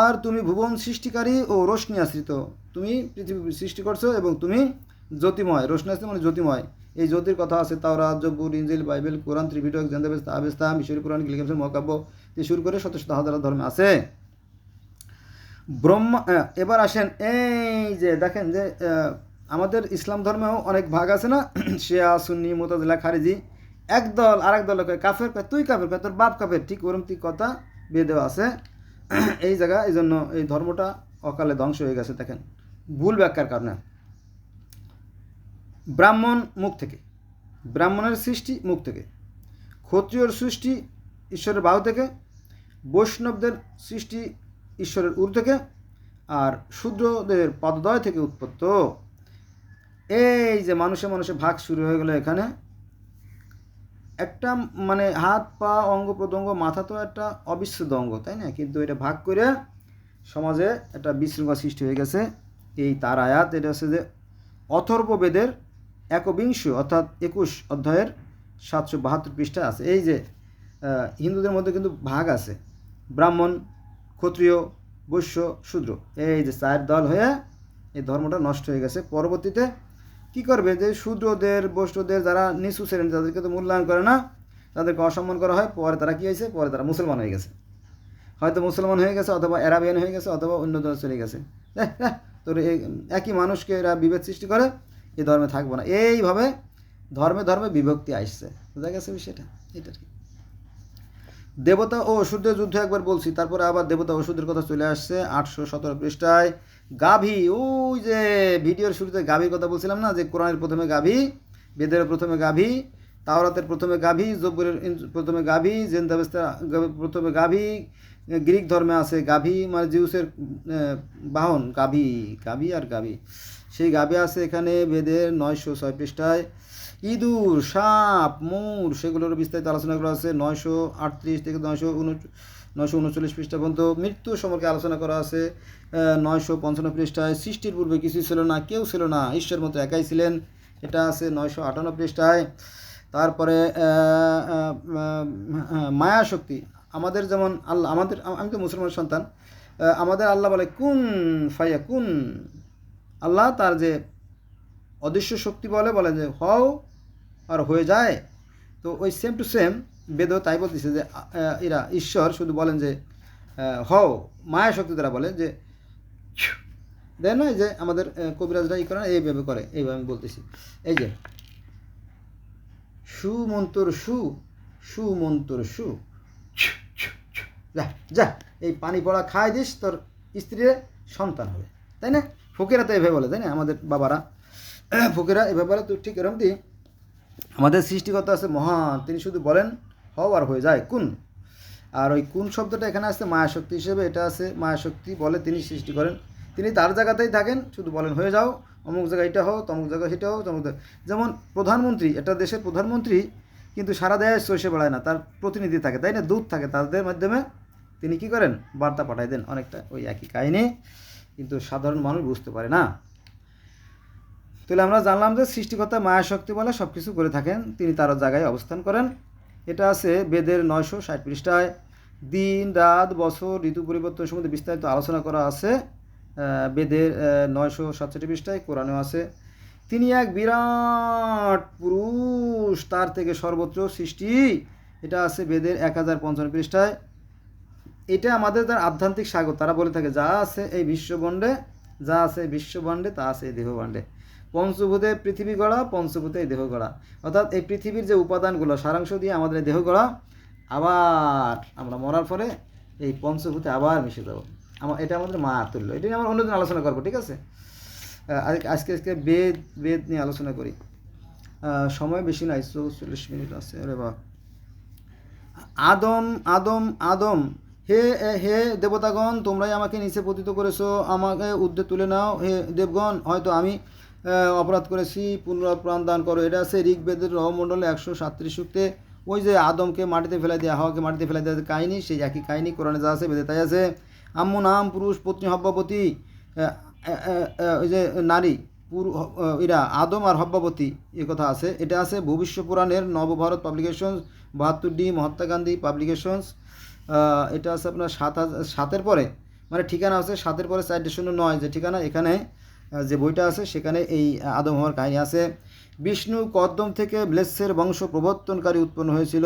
আর তুমি ভুবন সৃষ্টিকারী ও রোশনি আশ্রিত, তুমি পৃথিবী সৃষ্টি করছো এবং তুমি জ্যোতিময়, রোশনি আশ্রিত মানে জ্যোতিময়। এই জ্যোতির কথা আছে তাওরাত, জব্বুর, ইনজিল, বাইবেল, কোরআন, ত্রিপিটক, জান্দাবেস্তা, আবেস্তা, মিশরী কোরআন, গিলগামেশ মহাকাব্য থেকে শুরু করে শত শত হাজার ধর্মে আছে। ব্রহ্মা, এবার আসেন এই যে দেখেন যে আমাদের ইসলাম ধর্মেও অনেক ভাগ আছে না, শিয়া, সুন্নি, মুতাজিলা, খারিজি। একদল আরেক দল কাফের, তুই কাফের, তোর বাপ কাফের, ঠিক ওরম ঠিক কথা বেঁধে আছে এই জায়গা। এই জন্য এই ধর্মটা অকালে ধ্বংস হয়ে গেছে। দেখেন ভুল ব্যাখ্যার কারণে। ব্রাহ্মণ মুখ থেকে, ব্রাহ্মণের সৃষ্টি মুখ থেকে, ক্ষত্রিয়র সৃষ্টি ঈশ্বরের বাহু থেকে, বৈষ্ণবদের সৃষ্টি ঈশ্বরের উর থেকে, আর শূদ্রদের পদদয় থেকে উৎপত্ত। এই যে মানুষে মানুষে ভাগ শুরু হয়ে গেল এখানে। একটা মানে হাত পা অঙ্গ প্রত্যঙ্গ মাথা তো একটা অবিচ্ছেদ্য অঙ্গ, তাই না? কিন্তু এটা ভাগ করে সমাজে একটা বিশৃঙ্খলা সৃষ্টি হয়ে গেছে। এই তার আয়াত, এটা হচ্ছে যে অথর্ববেদের 21 অর্থাৎ 21 অধ্যায়ের 772 পৃষ্ঠায় আছে। এই যে হিন্দুদের মধ্যে কিন্তু ভাগ আছে, ব্রাহ্মণ, ক্ষত্রিয়, বৈশ্য, শূদ্র, এই যে 4 দল হয়ে এই ধর্মটা নষ্ট হয়ে গেছে। পরবর্তীতে কী করবে, যে শূদ্রদের, বৈষ্ণবদের যারা নিচু শ্রেণী, তাদেরকে তো মূল্যায়ন করে না, তাদেরকে অসম্মান করা হয়। পরে তারা কী হয়েছে, পরে তারা মুসলমান হয়ে গেছে, হয়তো মুসলমান হয়ে গেছে, অথবা অ্যারাবিয়ান হয়ে গেছে, অথবা অন্য ধর্মে চলে গেছে। তোর একই মানুষকে এরা বিভেদ সৃষ্টি করে, এই ধর্মে থাকবো না, এইভাবে ধর্মে ধর্মে বিভক্তি আসছে। বোঝা গেছে বিষয়টা? এটা ঠিক। দেবতা ও অসুরদের যুদ্ধ একবার বলছি, তারপরে আবার দেবতা অসুরদের কথা চলে আসছে 817 পৃষ্ঠায়। গাভী, ওই যে ভিডিওর শুরুতে গাভীর কথা বলছিলাম না, যে কোরআনের প্রথমে গাভী, বেদের প্রথমে গাভী, তাওরাতের প্রথমে গাভী, জব্বুরের প্রথমে গাভী, জেন্দাবেস্তা প্রথমে গাভী, গ্রিক ধর্মে আছে গাভী মানে জিউসের বাহন গাভী, গাভী আর গাভী, সেই গাভী আছে এখানে বেদের 906 পৃষ্ঠায়। ইঁদুর, সাপ, মূর, সেগুলোর বিস্তারিত আলোচনা করা আছে 938 থেকে 939 পৃষ্ঠা পর্যন্ত। মৃত্যু সম্পর্কে আলোচনা করা আছে 955 পৃষ্ঠায়। সৃষ্টির পূর্বে কিছুই ছিল না, কেউ ছিল না, ঈশ্বর মতো একাই ছিলেন, এটা আছে 958 পৃষ্ঠায়। তারপরে মায়া শক্তি, আমাদের যেমন আল্লাহ, আমাদের, আমি তো মুসলমান সন্তান, আমাদের আল্লাহ বলে কুন ফাইয়া কুন, আল্লাহ তার যে অদৃশ্য শক্তি বলে যে হও আর হয়ে যায়। তো ওই সেম টু সেম বেদও তাই বলতেছে যে এরা ঈশ্বর শুধু বলেন যে হও, মায়া শক্তি দ্বারা বলে যে দেয় নয়, যে আমাদের কবিরাজরা ই করে এইভাবে করে, এইভাবে আমি বলতেছি। এই যে সুমন্তর সুমন্তর যা যা, এই পানি পড়া খাই দিস, তোর স্ত্রীর সন্তান হবে, তাই না? ফকিরা তো এভাবে বলে, তাই না? আমাদের বাবারা ফকিরা এভাবে বলে। তো ঠিক এরকমটি আমাদের সৃষ্টিকর্তা আছে মহান, তিনি শুধু বলেন হও আর হয়ে যায়, কুন। আর ওই কুন শব্দটা এখানে আসছে মায়াশক্তি হিসেবে, এটা আছে মায়াশক্তি বলে তিনি সৃষ্টি করেন, তিনি তার জায়গাতেই থাকেন, শুধু বলেন হয়ে যাও, অমুক জায়গায় এটা হও, তমুক জায়গায় সেটা হও, তমুক জায়গায়। যেমন প্রধানমন্ত্রী, একটা দেশের প্রধানমন্ত্রী কিন্তু সারা দেশ চষে বেড়ায় না, তার প্রতিনিধি থাকে, তাই না? দূত থাকে, তাদের মাধ্যমে তিনি কি করেন, বার্তা পাঠাই দেন। অনেকটা ওই একই কাহিনী, কিন্তু সাধারণ মানুষ বুঝতে পারে না। তাহলে আমরা জানলাম যে সৃষ্টিকর্তা মায়াশক্তি বলে সব কিছু করে থাকেন, তিনি তার জায়গায় অবস্থান করেন। এটা আছে বেদের 960 পৃষ্ঠায়। দিন, রাত, বছর, ঋতু পরিবর্তন সম্বন্ধে বিস্তারিত আলোচনা করা আছে বেদের 967 পৃষ্ঠায়, কোরআনেও আছে। তিনি এক বিরাট পুরুষ, তার থেকে সর্বত্র সৃষ্টি, এটা আছে বেদের 1055 পৃষ্ঠায়। এটা আমাদের তার আধ্যাত্মিক সাগর, তারা বলে থাকে যা আছে এই বিশ্বব্রহ্মাণ্ডে, যা আছে বিশ্বব্রহ্মাণ্ডে তা আছে এই দেহব্রহ্মাণ্ডে। পঞ্চভূতে পৃথিবী গড়া, পঞ্চভূতে এই দেহ গড়া, অর্থাৎ এই পৃথিবীর যে উপাদানগুলো সারাংশ দিয়ে আমাদের এই দেহ গড়া, আবার আমরা মরার পরে এই পঞ্চভূতে আবার মিশে যাবো। এটা আমাদের মায়ার তুল্য, এটা নিয়ে আমরা অন্যদিন আলোচনা করবো, ঠিক আছে? আজকে বেদ বেদ নিয়ে আলোচনা করি। সময় বেশি নাই, 40 মিনিট আছে। আরে বাহ! আদম আদম আদম, হে হে দেবতাগণ, তোমরাই আমাকে নিচে পতিত করেছো, আমাকে ঊর্ধ্বে তুলে নাও। হে দেবগণ, হয়তো আমি অপরাধ করেছি, পুনরায় প্রাণ দান করো। এটা আছে ঋগ্বেদের রহমণ্ডলে 137 সূক্তে। ওই যে আদমকে মাটিতে ফেলে দেওয়া, হাওয়াকে মাটিতে ফেলে দেওয়া কাহিনী, সেই একই কাহিনী কোরআনে যা আছে বেদে তাই আছে। আম্মু নাম পুরুষ, পত্নী হব্বাবতী, ওই যে নারী এরা আদম আর হব্বাবতী, এ কথা আছে। এটা আছে ভবিষ্য পুরাণের Navbharat publications 72D, Mahatma Gandhi publications. এটা আছে আপনার 7-এর পরে, মানে ঠিকানা আছে 7-এর পরে 4-09 যে ঠিকানা, এখানে যে বইটা আছে সেখানে এই আদম হওয়ার কাহিনী আছে। বিষ্ণু কদ্দম থেকে ব্লেসের বংশ প্রবর্তনকারী উৎপন্ন হয়েছিল।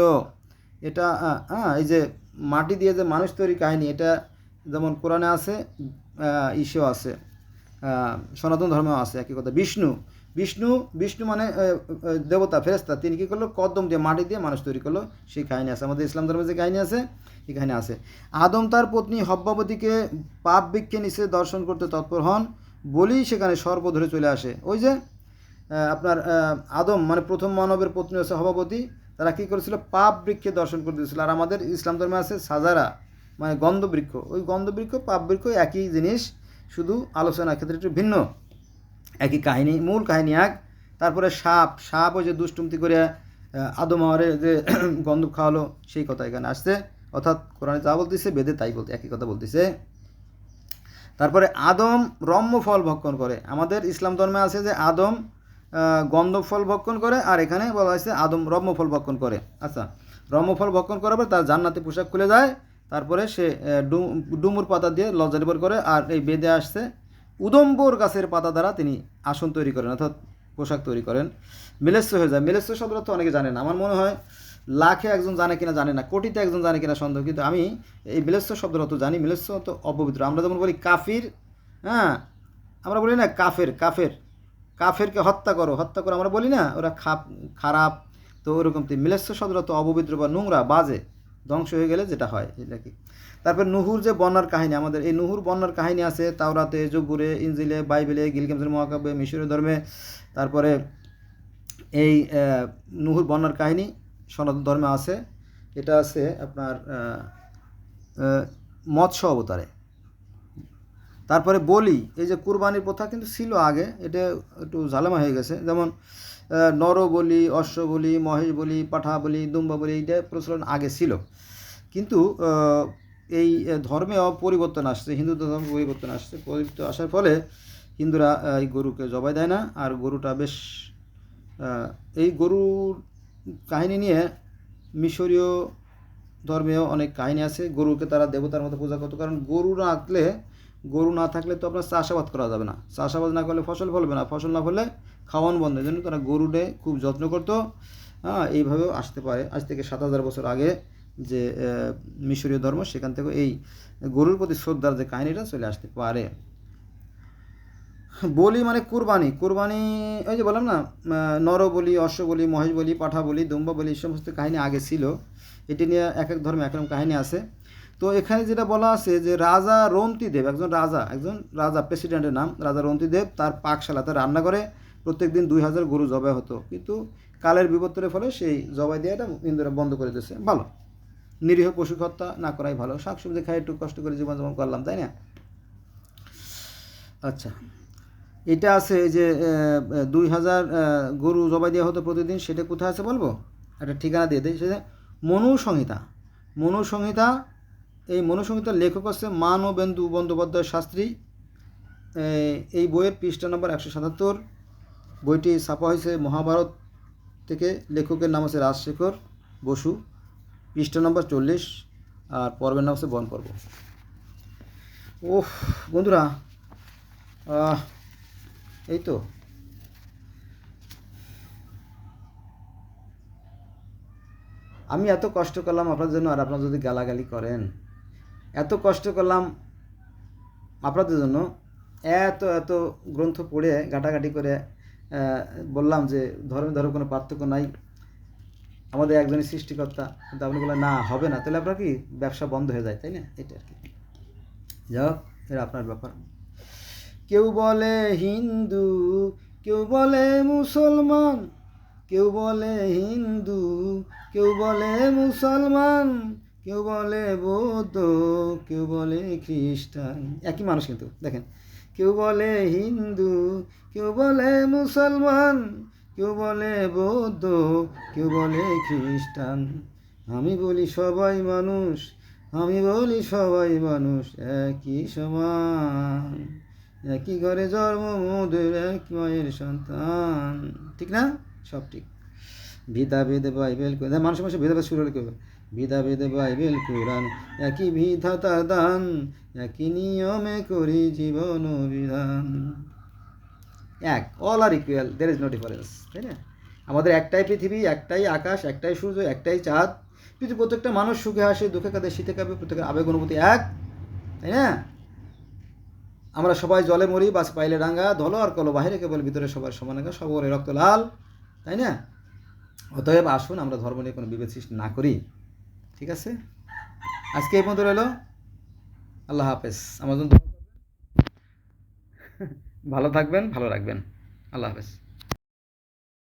এটা এই যে মাটি দিয়ে যে মানুষ তৈরি কাহিনী, এটা যেমন কোরআনে আছে, ইসেও আছে, সনাতন ধর্মেও আছে, একই কথা। বিষ্ণু বিষ্ণু বিষ্ণু মানে দেবতা, ফেরেশতা, তিনি কী করলো, কদ্দম দিয়ে মাটি দিয়ে মানুষ তৈরি করলো, সেই কাহিনী আছে আমাদের ইসলাম ধর্মে যে কাহিনী আছে, এই কাহিনী আছে। আদম তার পত্নী হব্বাবতীকে পাপ বৃক্ষে নিচে দর্শন করতে তৎপর হন, বলেই সেখানে সর্প ধরে চলে আসে। ওই যে আপনার আদম মানে প্রথম মানবের পত্নী হচ্ছে হব্বাবতী, তারা কী করেছিল, পাপ বৃক্ষে দর্শন করতে দিয়েছিল। আর আমাদের ইসলাম ধর্মে আছে সাজারা, মানে গন্ধবৃক্ষ। ওই গন্ধবৃক্ষ পাপ বৃক্ষ একই জিনিস, শুধু আলোচনার ক্ষেত্রে একটু ভিন্ন, একই কাহিনী, মূল কাহিনী এক। তারপরে সাপ ওই যে দুষ্টুমতি করে আদম হওয়ারে যে গন্ধ খাওয়ালো, সেই কথা এখানে আসছে। অর্থাৎ কোরআনে যা বলতেছে বেদে তাই বলতে, একই কথা বলতেছে। তারপরে আদম রম্য ফল ভক্ষণ করে। আমাদের ইসলাম ধর্মে আছে যে আদম গন্ধব ফল ভক্ষণ করে, আর এখানে বলা হয়েছে আদম রম্য ফল ভক্ষণ করে। আচ্ছা, রম্য ফল ভক্ষণ করার পর তার জান্নাতে পোশাক খুলে যায়, তারপরে সে ডুমুর পাতা দিয়ে লজ্জা নিবারণ করে। আর এই বেদে আসছে উদম্বর গাছের পাতা দ্বারা তিনি আসন তৈরি করেন, অর্থাৎ পোশাক তৈরি করেন। মেলেস্য হয়ে যায়। মেলেস্য শব্দটা তো অনেকে জানে না, আমার মনে হয় লাখে একজন জানে কিনা জানে না, কোটিতে একজন জানে কিনা সন্দেহ। কিন্তু আমি এই মেলেস্য শব্দটা তো জানি। মেলেস্য তো অপবিত্র। আমরা যেমন বলি কাফির, হ্যাঁ, আমরা বলি না কাফের, কাফেরকে হত্যা করো আমরা বলি না, ওরা খারাপ। তো ওরকম মেলেস্য শব্দটা তো অপবিত্র বা নোংরা, বাজে, ধ্বংস হয়ে গেলে যেটা হয় এটা কি। তারপর নুহুর যে বন্যার কাহিনী, আমাদের এই নুহুর বন্যার কাহিনী আছে তাওরাতে, জব্বুরে, ইনজিলে, বাইবেলে, গিলগামেশের মহাকাব্যে, মিশরীয় ধর্মে। তারপরে এই নুহুর বন্যার কাহিনী সনাতন ধর্মে আছে। এটা আছে আপনার মৎস্য অবতারে। তারপরে বলি, এই যে কুরবানির প্রথা কিন্তু ছিল আগে, এটা একটু ঝালামা হয়ে গেছে। যেমন নর বলি, অশ্ব বলি, মহেশ বলি, পাঠা বলি, দুম্বা বলি, এইটা প্রচলন আগে ছিল। কিন্তু এই ধর্মেও পরিবর্তন আসছে, হিন্দু ধর্মে পরিবর্তন আসার ফলে হিন্দুরা এই গরুকে জবাই দেয় না। আর গরুটা বেশ, এই গরুর কাহিনী নিয়ে মিশরীয় ধর্মেও অনেক কাহিনী আছে। গরুকে তারা দেবতার মতো পূজা করতো, কারণ গরু না থাকলে তো আপনার চাষাবাদ করা যাবে না, চাষাবাদ না করলে ফসল ফলবে না, ফসল না ফললে খাওয়ান বন্ধ। এই জন্য তারা গরুকে খুব যত্ন করতো। এইভাবেও আসতে পারে, আজ থেকে 7000 বছর আগে যে মিশরীয় ধর্ম, সেখান থেকে এই গরুর প্রতি শ্রদ্ধার যে কাহিনীটা চলে আসতে পারে। বলি মানে কুরবানি, ওই যে বললাম না, নর বলি, অশ্ব বলি, মহেশ বলি, পাঠা বলি, দুম্বা বলি, এই সমস্ত কাহিনী আগে ছিল। এটি নিয়ে এক এক ধর্মে এক রকম কাহিনী আছে। তো এখানে যেটা বলা আছে যে রাজা রন্তিদেব, একজন রাজা প্রেসিডেন্টের নাম রাজা রন্তিদেব, তার পাকশালাতে রান্না করে প্রত্যেক দিন 2000 গরু জবাই হতো। কিন্তু কালের বিবর্তনের ফলে সেই জবাই দেওয়াটা হিন্দুরা বন্ধ করে দিয়েছে। ভালো, নিরীহ পশু হত্যা না করাই ভালো, শাকসবজি খাই একটু কষ্ট করে জীবনযাপন করলাম, তাই না? আচ্ছা, এটা আছে যে 2000 গরু জবাই দেওয়া হতো প্রতিদিন, সেটা কোথায় আছে বলবো, একটা ঠিকানা দিয়ে দেয়। সেটা মনুসংহিতা। এই মনুসংহিতার লেখক হচ্ছে মানবেন্দু বন্দ্যোপাধ্যায় শাস্ত্রী। এই বইয়ের পৃষ্ঠা নম্বর 177। বইটি ছাপা হয়েছে মহাভারত থেকে। লেখকের নাম হচ্ছে রাজশেখর বসু। পৃষ্ঠা নম্বর 40, আর পর্বের নাম হচ্ছে বন পর্ব। ওহ বন্ধুরা, এই তো আমি এত কষ্ট করলাম আপনাদের জন্য, আর আপনারা যদি গালাগালি করেন। এত কষ্ট করলাম আপনাদের জন্য, এত গ্রন্থ পড়ে ঘাটাঘাটি করে বললাম যে ধর্মে কোনো পার্থক্য নাই, আমাদের একজনই সৃষ্টিকর্তা। কিন্তু আপনি বললেন না, হবে না, তাহলে আপনার কি ব্যবসা বন্ধ হয়ে যায়, তাই না? এটা আর কি। যাই হোক, এটা আপনার ব্যাপার। কেউ বলে হিন্দু, কেউ বলে মুসলমান, কেউ বলে হিন্দু, কেউ বলে মুসলমান, কেউ বলে বৌদ্ধ, কেউ বলে খ্রিস্টান। একই মানুষ কিন্তু দেখেন, কেউ বলে হিন্দু, কেউ বলে মুসলমান, কেউ বলে বৌদ্ধ, কেউ বলে খ্রিস্টান। আমি বলি সবাই মানুষ, আমি বলি সবাই মানুষ একই সমান, একই ঘরে জন্ম মোদের এক মায়ের সন্তান। ঠিক না? সব ঠিক। ভেদাভেদ বাইবেল কোরআন, মানুষের মানুষের ভেদাভেদ শুরু হলে কেউ ভেদাভেদ বাইবেল কোরআন, একই বিধাতার দান, একই নিয়মে করি জীবন বিধান। এক, all are equal, there is no difference, তাই না? আমাদের একটাই পৃথিবী, একটাই আকাশ, একটাই সূর্য, একটাই চাঁদ। পৃথিবীর প্রত্যেকটা মানুষ সুখে হাসে, দুঃখে কাঁদে, শীতে কাঁপে, প্রত্যেকের আবেগ অনুভূতি এক, তাই না? আমরা সবাই জলে মরি, বাস পাইলে ডাঙ্গা, ধলো আর কলো বাহিরে কেবল ভিতরে সবার সমান, সবরে রক্ত লাল, তাই না? অতএব আসুন আমরা ধর্ম নিয়ে কোনো বিভেদ সৃষ্টি না করি। ঠিক আছে, আজকে এই পর্যন্ত রইল। আল্লাহ হাফেজ। আমার জন্য ভালো থাকবেন, ভালো রাখবেন। আল্লাহ হাফেজ।